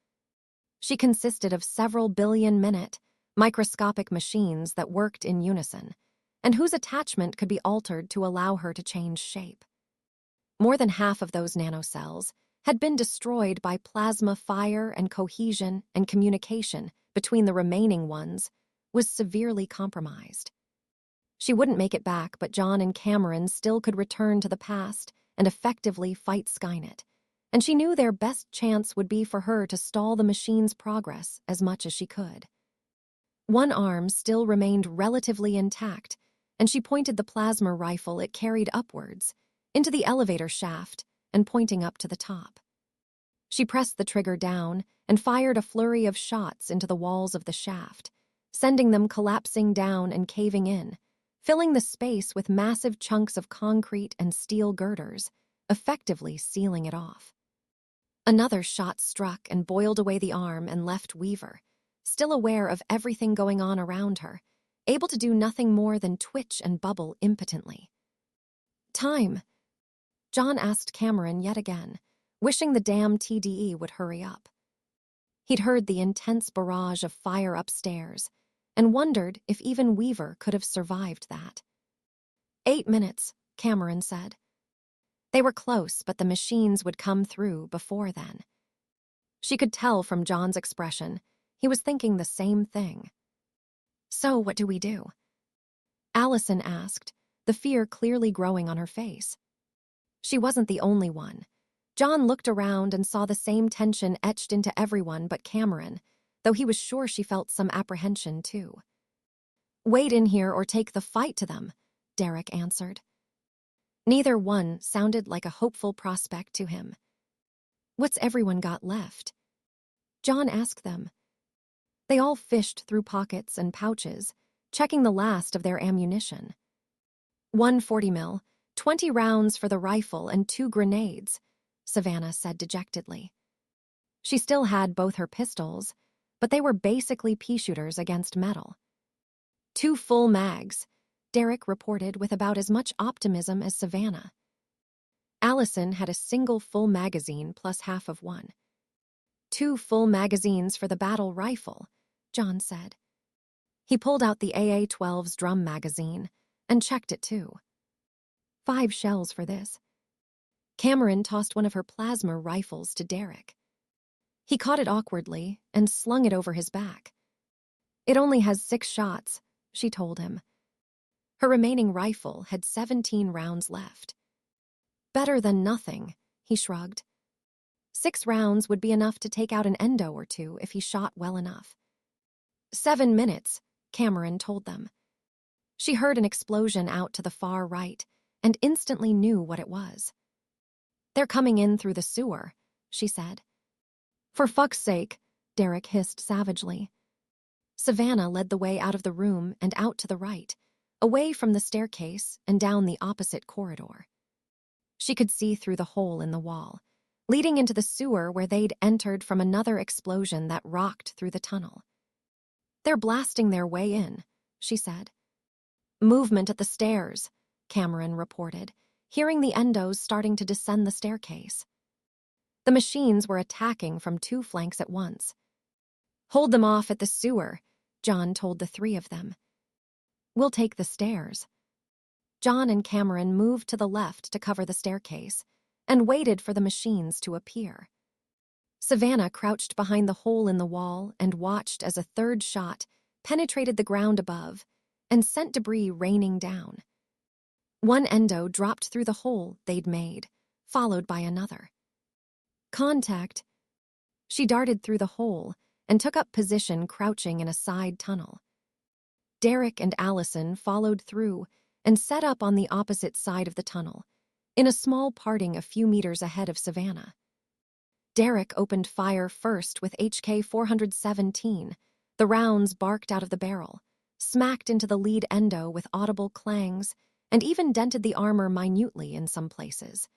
She consisted of several billion-minute, microscopic machines that worked in unison, and whose attachment could be altered to allow her to change shape. More than half of those nanocells had been destroyed by plasma fire, and cohesion and communication between the remaining ones was severely compromised. She wouldn't make it back, but John and Cameron still could return to the past and effectively fight Skynet, and she knew their best chance would be for her to stall the machine's progress as much as she could. One arm still remained relatively intact, and she pointed the plasma rifle it carried upwards, into the elevator shaft and pointing up to the top. She pressed the trigger down and fired a flurry of shots into the walls of the shaft, sending them collapsing down and caving in, filling the space with massive chunks of concrete and steel girders, effectively sealing it off. Another shot struck and boiled away the arm and left Weaver, still aware of everything going on around her, able to do nothing more than twitch and bubble impotently. "Time," John asked Cameron yet again, wishing the damn TDE would hurry up. He'd heard the intense barrage of fire upstairs and wondered if even Weaver could have survived that. 8 minutes, Cameron said. They were close, but the machines would come through before then. She could tell from John's expression he was thinking the same thing. "So what do we do?" Allison asked, the fear clearly growing on her face. She wasn't the only one. John looked around and saw the same tension etched into everyone but Cameron, though he was sure she felt some apprehension too. "Wait in here or take the fight to them," Derek answered. Neither one sounded like a hopeful prospect to him. "What's everyone got left?" John asked them. They all fished through pockets and pouches, checking the last of their ammunition. 140mm, 20 rounds for the rifle and 2 grenades, Savannah said dejectedly. She still had both her pistols, but they were basically pea shooters against metal. 2 full mags, Derek reported with about as much optimism as Savannah. Allison had a single full magazine plus half of one. 2 full magazines for the battle rifle, John said. He pulled out the AA-12's drum magazine and checked it too. 5 shells for this. Cameron tossed one of her plasma rifles to Derek. He caught it awkwardly and slung it over his back. "It only has 6 shots, she told him. Her remaining rifle had 17 rounds left. "Better than nothing," he shrugged. 6 rounds would be enough to take out an endo or two if he shot well enough. 7 minutes, Cameron told them. She heard an explosion out to the far right and instantly knew what it was. "They're coming in through the sewer," she said. "For fuck's sake," Derek hissed savagely. Savannah led the way out of the room and out to the right, away from the staircase and down the opposite corridor. She could see through the hole in the wall, leading into the sewer where they'd entered from another explosion that rocked through the tunnel. "They're blasting their way in," she said. "Movement at the stairs," Cameron reported, hearing the endos starting to descend the staircase. The machines were attacking from 2 flanks at once. "Hold them off at the sewer," John told the 3 of them. "We'll take the stairs." John and Cameron moved to the left to cover the staircase and waited for the machines to appear. Savannah crouched behind the hole in the wall and watched as a 3rd shot penetrated the ground above and sent debris raining down. One endo dropped through the hole they'd made, followed by another. "Contact." She darted through the hole and took up position crouching in a side tunnel. Derek and Allison followed through and set up on the opposite side of the tunnel, in a small parting a few meters ahead of Savannah. Derek opened fire first with HK 417. The rounds barked out of the barrel, smacked into the lead endo with audible clangs, and even dented the armor minutely in some places.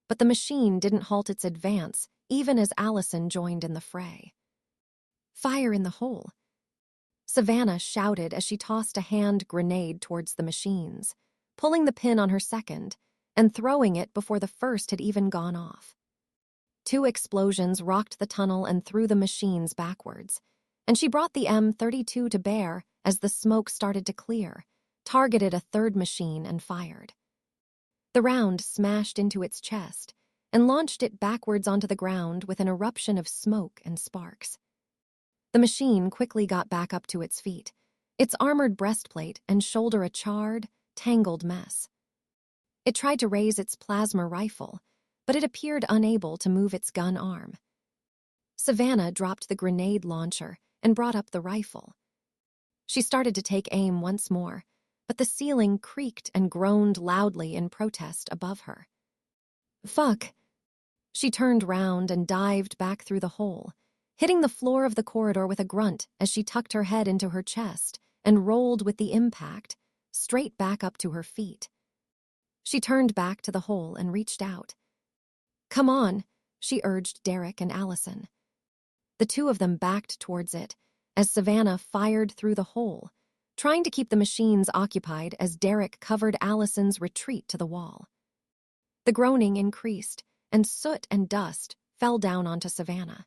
But the machine didn't halt its advance, even as Allison joined in the fray. "Fire in the hole," Savannah shouted as she tossed a hand grenade towards the machines, pulling the pin on her second and throwing it before the first had even gone off. 2 explosions rocked the tunnel and threw the machines backwards, and she brought the M32 to bear as the smoke started to clear, targeted a third machine and fired. The round smashed into its chest and launched it backwards onto the ground with an eruption of smoke and sparks. The machine quickly got back up to its feet, its armored breastplate and shoulder a charred, tangled mess. It tried to raise its plasma rifle, but it appeared unable to move its gun arm. Savannah dropped the grenade launcher and brought up the rifle. She started to take aim once more, but the ceiling creaked and groaned loudly in protest above her. "Fuck." She turned round and dived back through the hole, hitting the floor of the corridor with a grunt as she tucked her head into her chest and rolled with the impact, straight back up to her feet. She turned back to the hole and reached out. "Come on," she urged Derek and Allison. The 2 of them backed towards it as Savannah fired through the hole, trying to keep the machines occupied as Derek covered Allison's retreat to the wall. The groaning increased, and soot and dust fell down onto Savannah.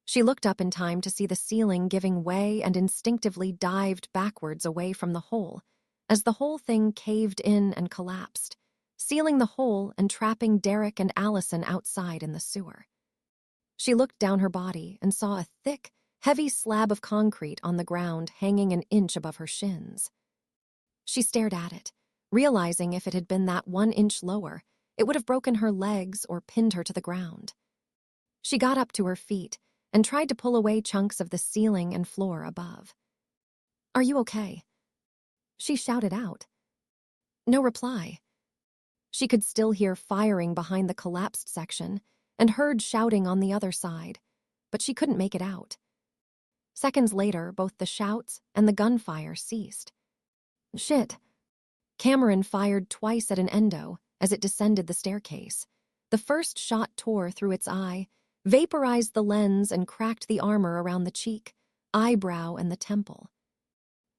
She looked up in time to see the ceiling giving way and instinctively dived backwards away from the hole as the whole thing caved in and collapsed, sealing the hole and trapping Derek and Allison outside in the sewer. She looked down her body and saw a thick, heavy slab of concrete on the ground hanging an inch above her shins. She stared at it, realizing if it had been that 1 inch lower, it would have broken her legs or pinned her to the ground. She got up to her feet and tried to pull away chunks of the ceiling and floor above. "Are you okay?" she shouted out. No reply. She could still hear firing behind the collapsed section and heard shouting on the other side, but she couldn't make it out. Seconds later, both the shouts and the gunfire ceased. "Shit." Cameron fired twice at an endo as it descended the staircase. The first shot tore through its eye, vaporized the lens and cracked the armor around the cheek, eyebrow, and the temple.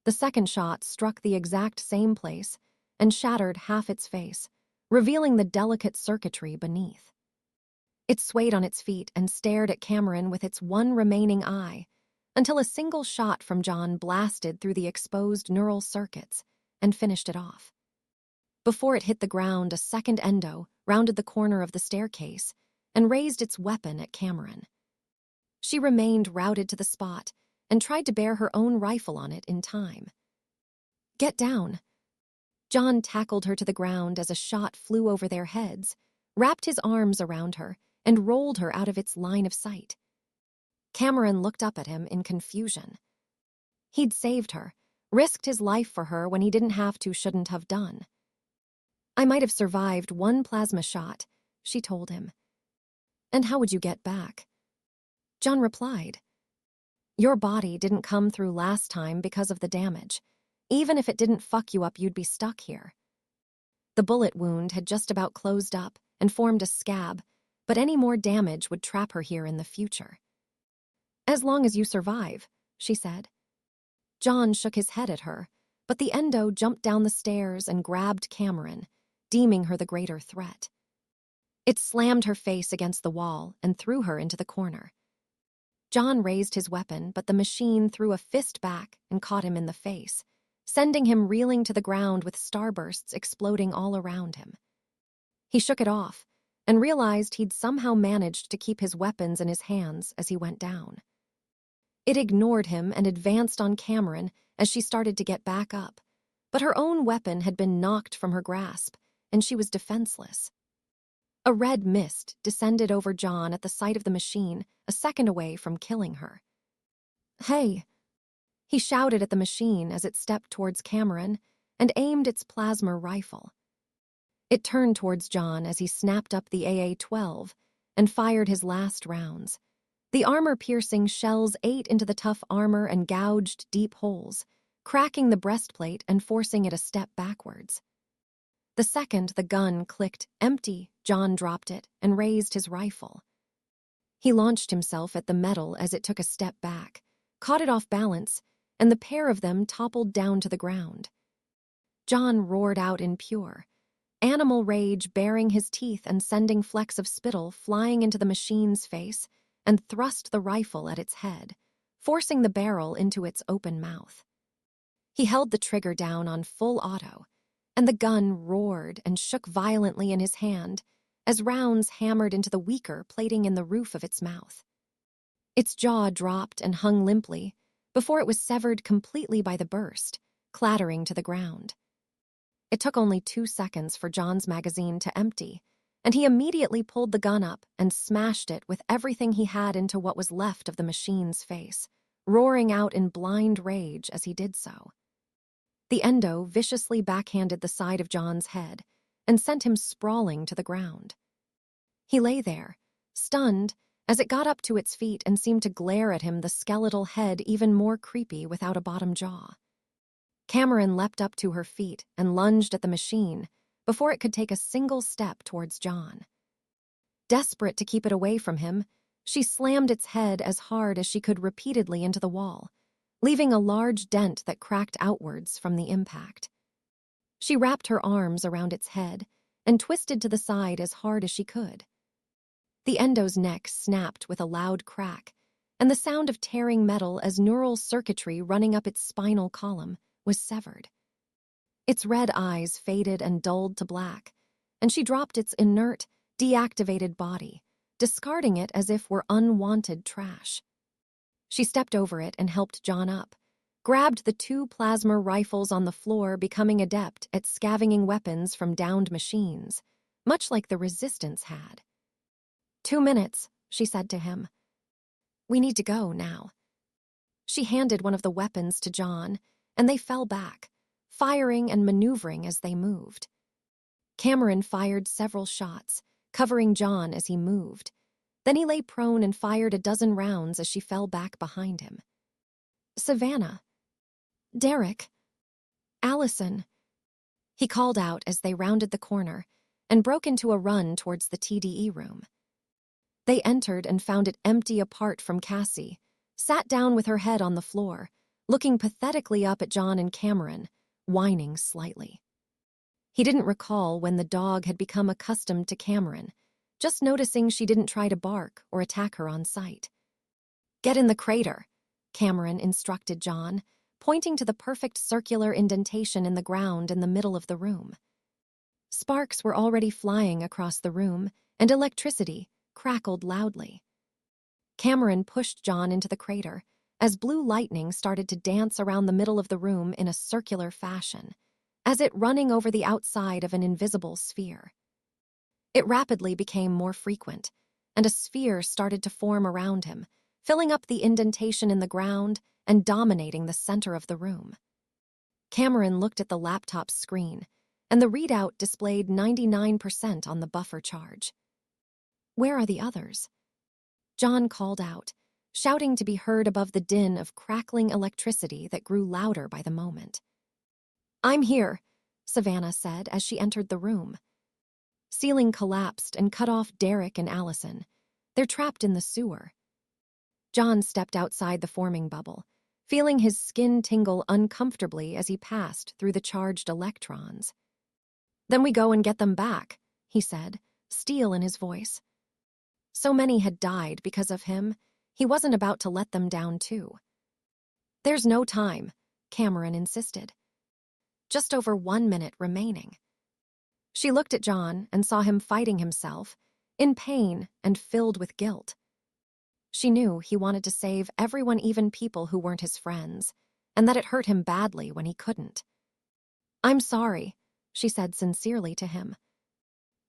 The second shot struck the exact same place and shattered half its face, revealing the delicate circuitry beneath. It swayed on its feet and stared at Cameron with its one remaining eye, until a single shot from John blasted through the exposed neural circuits and finished it off. Before it hit the ground, a second endo rounded the corner of the staircase and raised its weapon at Cameron. She remained routed to the spot and tried to bear her own rifle on it in time. "Get down." John tackled her to the ground as a shot flew over their heads, wrapped his arms around her, and rolled her out of its line of sight. Cameron looked up at him in confusion. He'd saved her, risked his life for her when he didn't have to, shouldn't have done. "I might have survived 1 plasma shot," she told him. "And how would you get back?" John replied. "Your body didn't come through last time because of the damage. Even if it didn't fuck you up, you'd be stuck here." The bullet wound had just about closed up and formed a scab, but any more damage would trap her here in the future. "As long as you survive," she said. John shook his head at her, but the endo jumped down the stairs and grabbed Cameron, deeming her the greater threat. It slammed her face against the wall and threw her into the corner. John raised his weapon, but the machine threw a fist back and caught him in the face, sending him reeling to the ground with starbursts exploding all around him. He shook it off and realized he'd somehow managed to keep his weapons in his hands as he went down. It ignored him and advanced on Cameron as she started to get back up, but her own weapon had been knocked from her grasp, and she was defenseless. A red mist descended over John at the sight of the machine, a second away from killing her. "Hey." He shouted at the machine as it stepped towards Cameron and aimed its plasma rifle. It turned towards John as he snapped up the AA-12 and fired his last rounds. The armor-piercing shells ate into the tough armor and gouged deep holes, cracking the breastplate and forcing it a step backwards. The second the gun clicked empty, John dropped it and raised his rifle. He launched himself at the metal as it took a step back, caught it off balance, and the pair of them toppled down to the ground. John roared out in pure animal rage, baring his teeth and sending flecks of spittle flying into the machine's face, and thrust the rifle at its head, forcing the barrel into its open mouth. He held the trigger down on full auto, and the gun roared and shook violently in his hand as rounds hammered into the weaker plating in the roof of its mouth. Its jaw dropped and hung limply before it was severed completely by the burst, clattering to the ground. It took only 2 seconds for John's magazine to empty, and he immediately pulled the gun up and smashed it with everything he had into what was left of the machine's face, roaring out in blind rage as he did so. The endo viciously backhanded the side of John's head and sent him sprawling to the ground. He lay there, stunned, as it got up to its feet and seemed to glare at him, the skeletal head even more creepy without a bottom jaw. Cameron leapt up to her feet and lunged at the machine before it could take a single step towards John. Desperate to keep it away from him, she slammed its head as hard as she could repeatedly into the wall, leaving a large dent that cracked outwards from the impact. She wrapped her arms around its head and twisted to the side as hard as she could. The endo's neck snapped with a loud crack, and the sound of tearing metal as neural circuitry running up its spinal column was severed. Its red eyes faded and dulled to black, and she dropped its inert, deactivated body, discarding it as if were unwanted trash. She stepped over it and helped John up, grabbed the 2 plasma rifles on the floor, becoming adept at scavenging weapons from downed machines, much like the Resistance had. 2 minutes, she said to him. We need to go now. She handed one of the weapons to John, and they fell back, firing and maneuvering as they moved. Cameron fired several shots, covering John as he moved. Then he lay prone and fired a dozen rounds as she fell back behind him. Savannah. Derek. Allison. He called out as they rounded the corner and broke into a run towards the TDE room. They entered and found it empty apart from Cassie, sat down with her head on the floor, looking pathetically up at John and Cameron, whining slightly. He didn't recall when the dog had become accustomed to Cameron, just noticing she didn't try to bark or attack her on sight. Get in the crater, Cameron instructed John, pointing to the perfect circular indentation in the ground in the middle of the room. Sparks were already flying across the room, and electricity crackled loudly. Cameron pushed John into the crater as blue lightning started to dance around the middle of the room in a circular fashion, as it running over the outside of an invisible sphere. It rapidly became more frequent, and a sphere started to form around him, filling up the indentation in the ground and dominating the center of the room. Cameron looked at the laptop's screen, and the readout displayed 99% on the buffer charge. Where are the others? John called out, shouting to be heard above the din of crackling electricity that grew louder by the moment. I'm here, Savannah said as she entered the room. Ceiling collapsed and cut off Derek and Allison. They're trapped in the sewer. John stepped outside the forming bubble, feeling his skin tingle uncomfortably as he passed through the charged electrons. Then we go and get them back, he said, steel in his voice. So many had died because of him, he wasn't about to let them down too. There's no time, Cameron insisted. Just over 1 minute remaining. She looked at John and saw him fighting himself, in pain and filled with guilt. She knew he wanted to save everyone, even people who weren't his friends, and that it hurt him badly when he couldn't. I'm sorry, she said sincerely to him.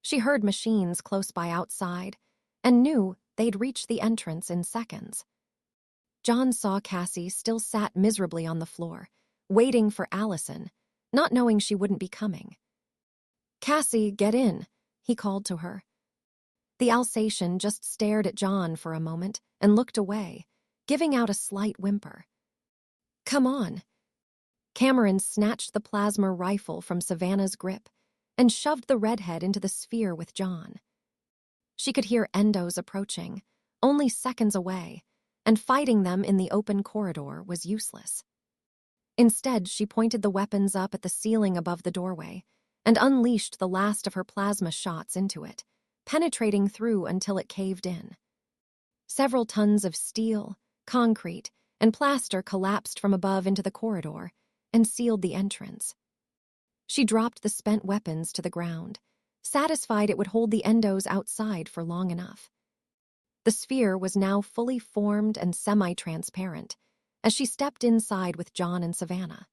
She heard machines close by outside and knew they'd reach the entrance in seconds. John saw Cassie still sat miserably on the floor, waiting for Allison, not knowing she wouldn't be coming. "Cassie, get in," he called to her. The Alsatian just stared at John for a moment and looked away, giving out a slight whimper. "Come on." Cameron snatched the plasma rifle from Savannah's grip and shoved the redhead into the sphere with John. She could hear endos approaching, only seconds away, and fighting them in the open corridor was useless. Instead, she pointed the weapons up at the ceiling above the doorway and unleashed the last of her plasma shots into it, penetrating through until it caved in. Several tons of steel, concrete, and plaster collapsed from above into the corridor and sealed the entrance. She dropped the spent weapons to the ground, satisfied it would hold the endos outside for long enough. The sphere was now fully formed and semi-transparent as she stepped inside with John and Savannah.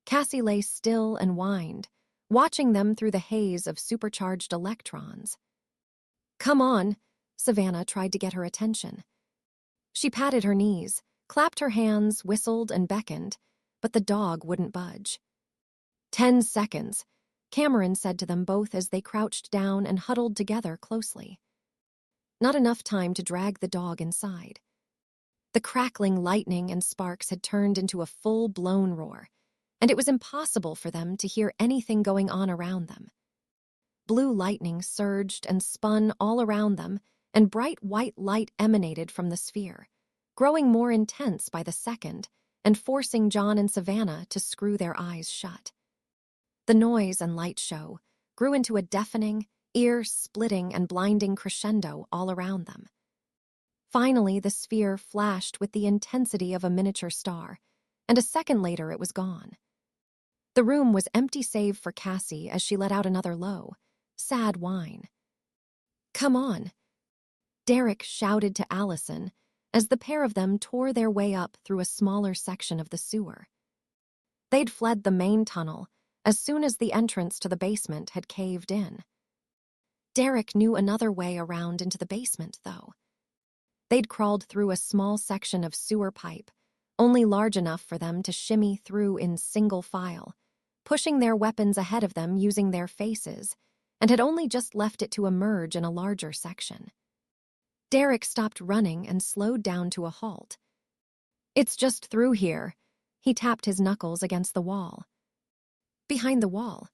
Cassie lay still and whined, watching them through the haze of supercharged electrons. "Come on," Savannah tried to get her attention. She patted her knees, clapped her hands, whistled, and beckoned, but the dog wouldn't budge. 10 seconds, Cameron said to them both as they crouched down and huddled together closely. Not enough time to drag the dog inside. The crackling lightning and sparks had turned into a full-blown roar, and it was impossible for them to hear anything going on around them. Blue lightning surged and spun all around them, and bright white light emanated from the sphere, growing more intense by the second and forcing John and Savannah to screw their eyes shut. The noise and light show grew into a deafening, ear-splitting and blinding crescendo all around them. Finally, the sphere flashed with the intensity of a miniature star, and a second later it was gone. The room was empty save for Cassie as she let out another low, sad whine. "Come on," Derek shouted to Allison as the pair of them tore their way up through a smaller section of the sewer. They'd fled the main tunnel as soon as the entrance to the basement had caved in. Derek knew another way around into the basement, though. They'd crawled through a small section of sewer pipe, only large enough for them to shimmy through in single file, pushing their weapons ahead of them using their faces, and had only just left it to emerge in a larger section. Derek stopped running and slowed down to a halt. "It's just through here." He tapped his knuckles against the wall. "Behind the wall."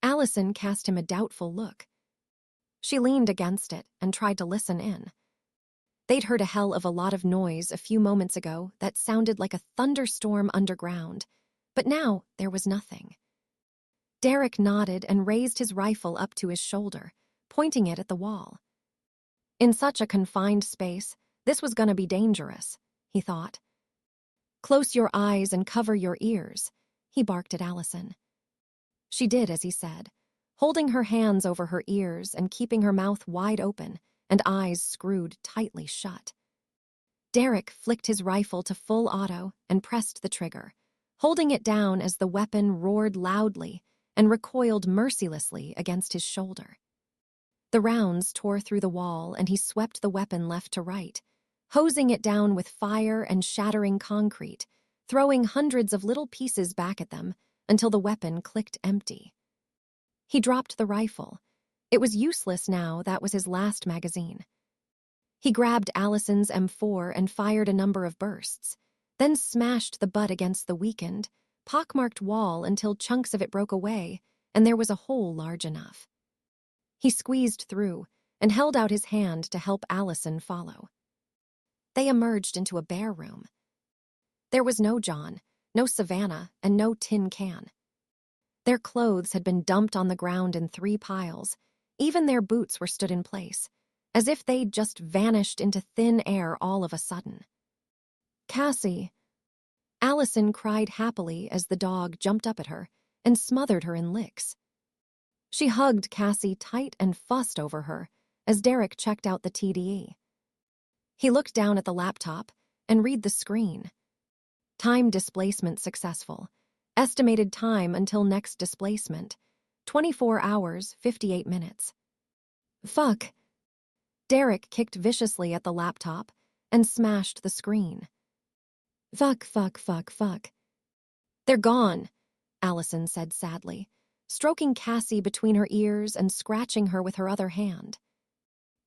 Allison cast him a doubtful look. She leaned against it and tried to listen in. They'd heard a hell of a lot of noise a few moments ago that sounded like a thunderstorm underground, but now there was nothing. Derek nodded and raised his rifle up to his shoulder, pointing it at the wall. In such a confined space, this was gonna be dangerous, he thought. "Close your eyes and cover your ears," he barked at Allison. She did as he said, holding her hands over her ears and keeping her mouth wide open and eyes screwed tightly shut. Derek flicked his rifle to full auto and pressed the trigger, holding it down as the weapon roared loudly and recoiled mercilessly against his shoulder. The rounds tore through the wall and he swept the weapon left to right, hosing it down with fire and shattering concrete, throwing hundreds of little pieces back at them until the weapon clicked empty. He dropped the rifle. It was useless now, that was his last magazine. He grabbed Allison's M4 and fired a number of bursts, then smashed the butt against the weakened, pockmarked wall until chunks of it broke away and there was a hole large enough. He squeezed through and held out his hand to help Allison follow. They emerged into a bare room. There was no John, no Savannah, and no tin can. Their clothes had been dumped on the ground in 3 piles. Even their boots were stood in place, as if they'd just vanished into thin air all of a sudden. "Cassie," Allison cried happily as the dog jumped up at her and smothered her in licks. She hugged Cassie tight and fussed over her as Derek checked out the TDE. He looked down at the laptop and read the screen. Time displacement successful. Estimated time until next displacement, 24 hours, 58 minutes. Fuck. Derek kicked viciously at the laptop and smashed the screen. Fuck, fuck, fuck, fuck. They're gone, Allison said sadly, stroking Cassie between her ears and scratching her with her other hand.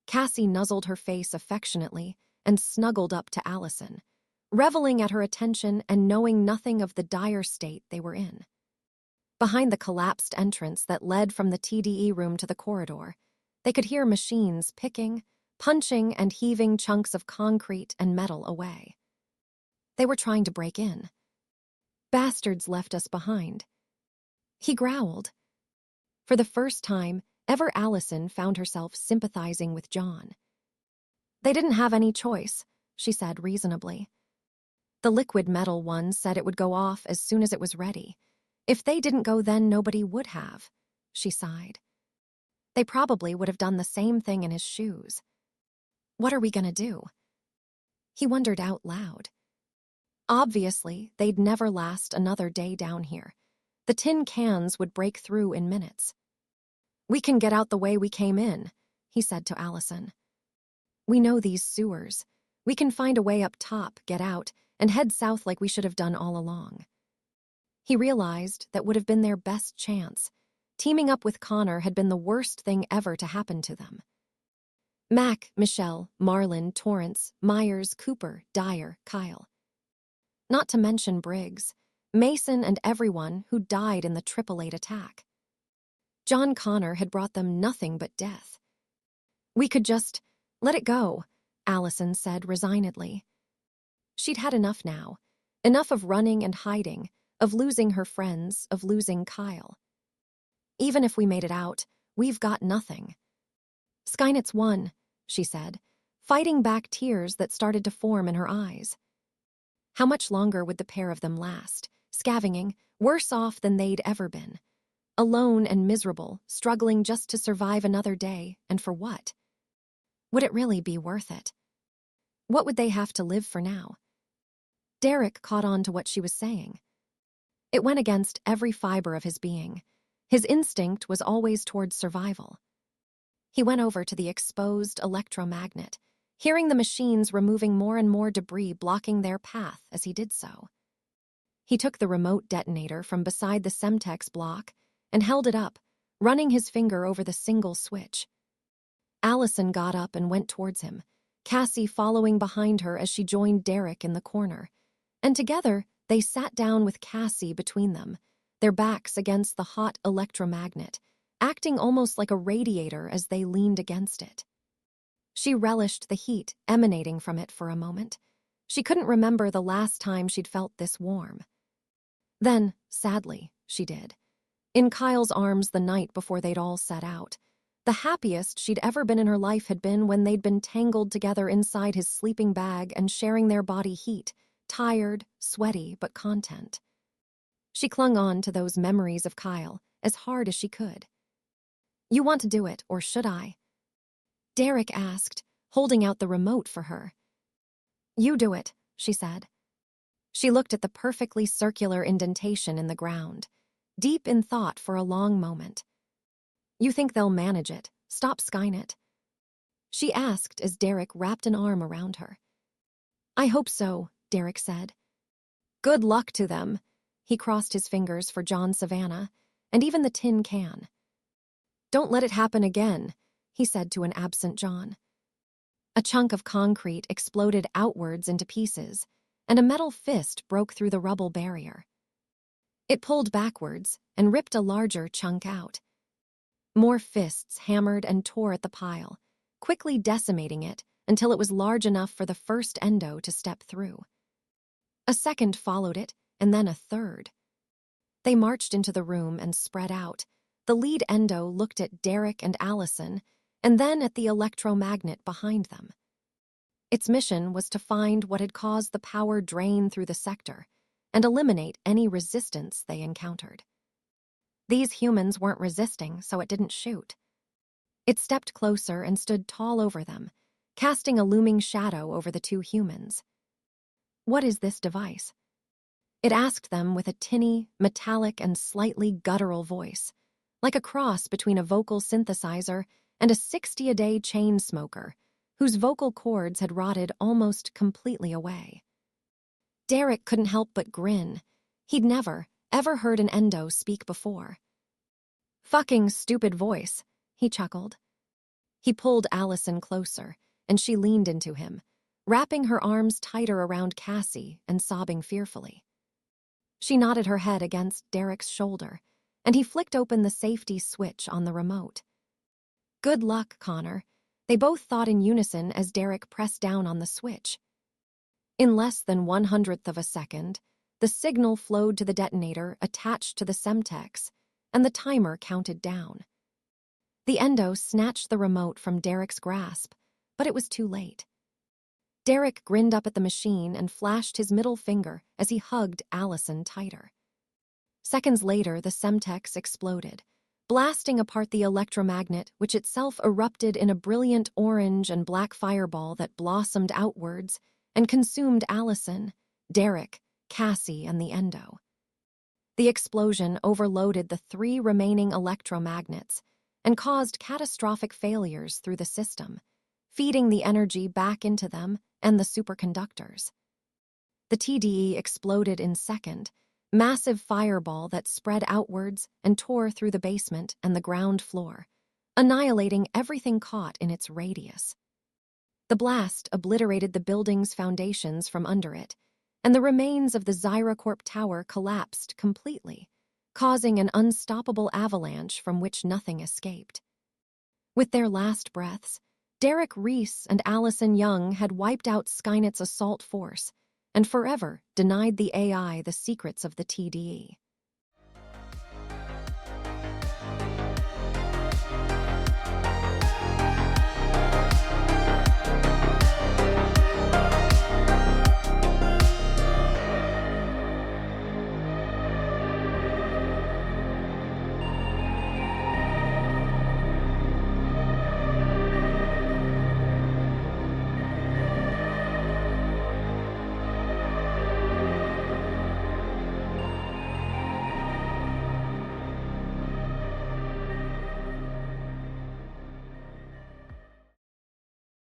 Cassie nuzzled her face affectionately and snuggled up to Allison, reveling at her attention and knowing nothing of the dire state they were in. Behind the collapsed entrance that led from the TDE room to the corridor, they could hear machines picking, punching, and heaving chunks of concrete and metal away. They were trying to break in. Bastards left us behind. He growled. For the first time ever, Allison found herself sympathizing with John. They didn't have any choice, she said reasonably. The liquid metal one said it would go off as soon as it was ready. If they didn't go, then nobody would have, she sighed. They probably would have done the same thing in his shoes. What are we gonna do? He wondered out loud. Obviously, they'd never last another day down here. The tin cans would break through in minutes. We can get out the way we came in, he said to Allison. We know these sewers. We can find a way up top, get out, and head south like we should have done all along. He realized that would have been their best chance. Teaming up with Connor had been the worst thing ever to happen to them. Mac, Michelle, Marlin, Torrance, Myers, Cooper, Dyer, Kyle. Not to mention Briggs, Mason, and everyone who died in the 888 attack. John Connor had brought them nothing but death. We could just let it go, Allison said resignedly. She'd had enough now. Enough of running and hiding, of losing her friends, of losing Kyle. Even if we made it out, we've got nothing. Skynet's won, she said, fighting back tears that started to form in her eyes. How much longer would the pair of them last, scavenging, worse off than they'd ever been? Alone and miserable, struggling just to survive another day, and for what? Would it really be worth it? What would they have to live for now? Derek caught on to what she was saying. It went against every fiber of his being. His instinct was always towards survival. He went over to the exposed electromagnet, hearing the machines removing more and more debris blocking their path as he did so. He took the remote detonator from beside the Semtex block and held it up, running his finger over the single switch. Allison got up and went towards him, Cassie following behind her as she joined Derek in the corner, and together they sat down with Cassie between them, their backs against the hot electromagnet, acting almost like a radiator as they leaned against it. She relished the heat emanating from it for a moment. She couldn't remember the last time she'd felt this warm. Then, sadly, she did. In Kyle's arms the night before they'd all set out. The happiest she'd ever been in her life had been when they'd been tangled together inside his sleeping bag and sharing their body heat, tired, sweaty, but content. She clung on to those memories of Kyle as hard as she could. You want to do it, or should I? Derek asked, holding out the remote for her. You do it, she said. She looked at the perfectly circular indentation in the ground, deep in thought for a long moment. You think they'll manage it, stop Skynet? She asked as Derek wrapped an arm around her. I hope so, Derek said. Good luck to them. He crossed his fingers for John Savannah, and even the tin can. Don't let it happen again, he said to an absent John. A chunk of concrete exploded outwards into pieces, and a metal fist broke through the rubble barrier. It pulled backwards and ripped a larger chunk out. More fists hammered and tore at the pile, quickly decimating it until it was large enough for the first endo to step through. A second followed it, and then a third. They marched into the room and spread out. The lead endo looked at Derek and Allison, and then at the electromagnet behind them. Its mission was to find what had caused the power drain through the sector and eliminate any resistance they encountered. These humans weren't resisting, so it didn't shoot. It stepped closer and stood tall over them, casting a looming shadow over the two humans. What is this device? It asked them with a tinny, metallic, and slightly guttural voice, like a cross between a vocal synthesizer and a 60-a-day chain smoker, whose vocal cords had rotted almost completely away. Derek couldn't help but grin. He'd never, ever heard an endo speak before. "Fucking stupid voice," he chuckled. He pulled Allison closer, and she leaned into him, wrapping her arms tighter around Cassie and sobbing fearfully. She nodded her head against Derek's shoulder, and he flicked open the safety switch on the remote. "Good luck, Connor," they both thought in unison as Derek pressed down on the switch. In less than 1/100th of a second, the signal flowed to the detonator attached to the Semtex, and the timer counted down. The endo snatched the remote from Derek's grasp, but it was too late. Derek grinned up at the machine and flashed his middle finger as he hugged Allison tighter. Seconds later, the Semtex exploded, blasting apart the electromagnet, which itself erupted in a brilliant orange and black fireball that blossomed outwards and consumed Allison, Derek, Cassie, and the endo. The explosion overloaded the 3 remaining electromagnets and caused catastrophic failures through the system, feeding the energy back into them and the superconductors. The TDE exploded in second, massive fireball that spread outwards and tore through the basement and the ground floor, annihilating everything caught in its radius. The blast obliterated the building's foundations from under it, and the remains of the Zyracorp tower collapsed completely, causing an unstoppable avalanche from which nothing escaped. With their last breaths, Derek Reese and Allison Young had wiped out Skynet's assault force and forever denied the AI the secrets of the TDE.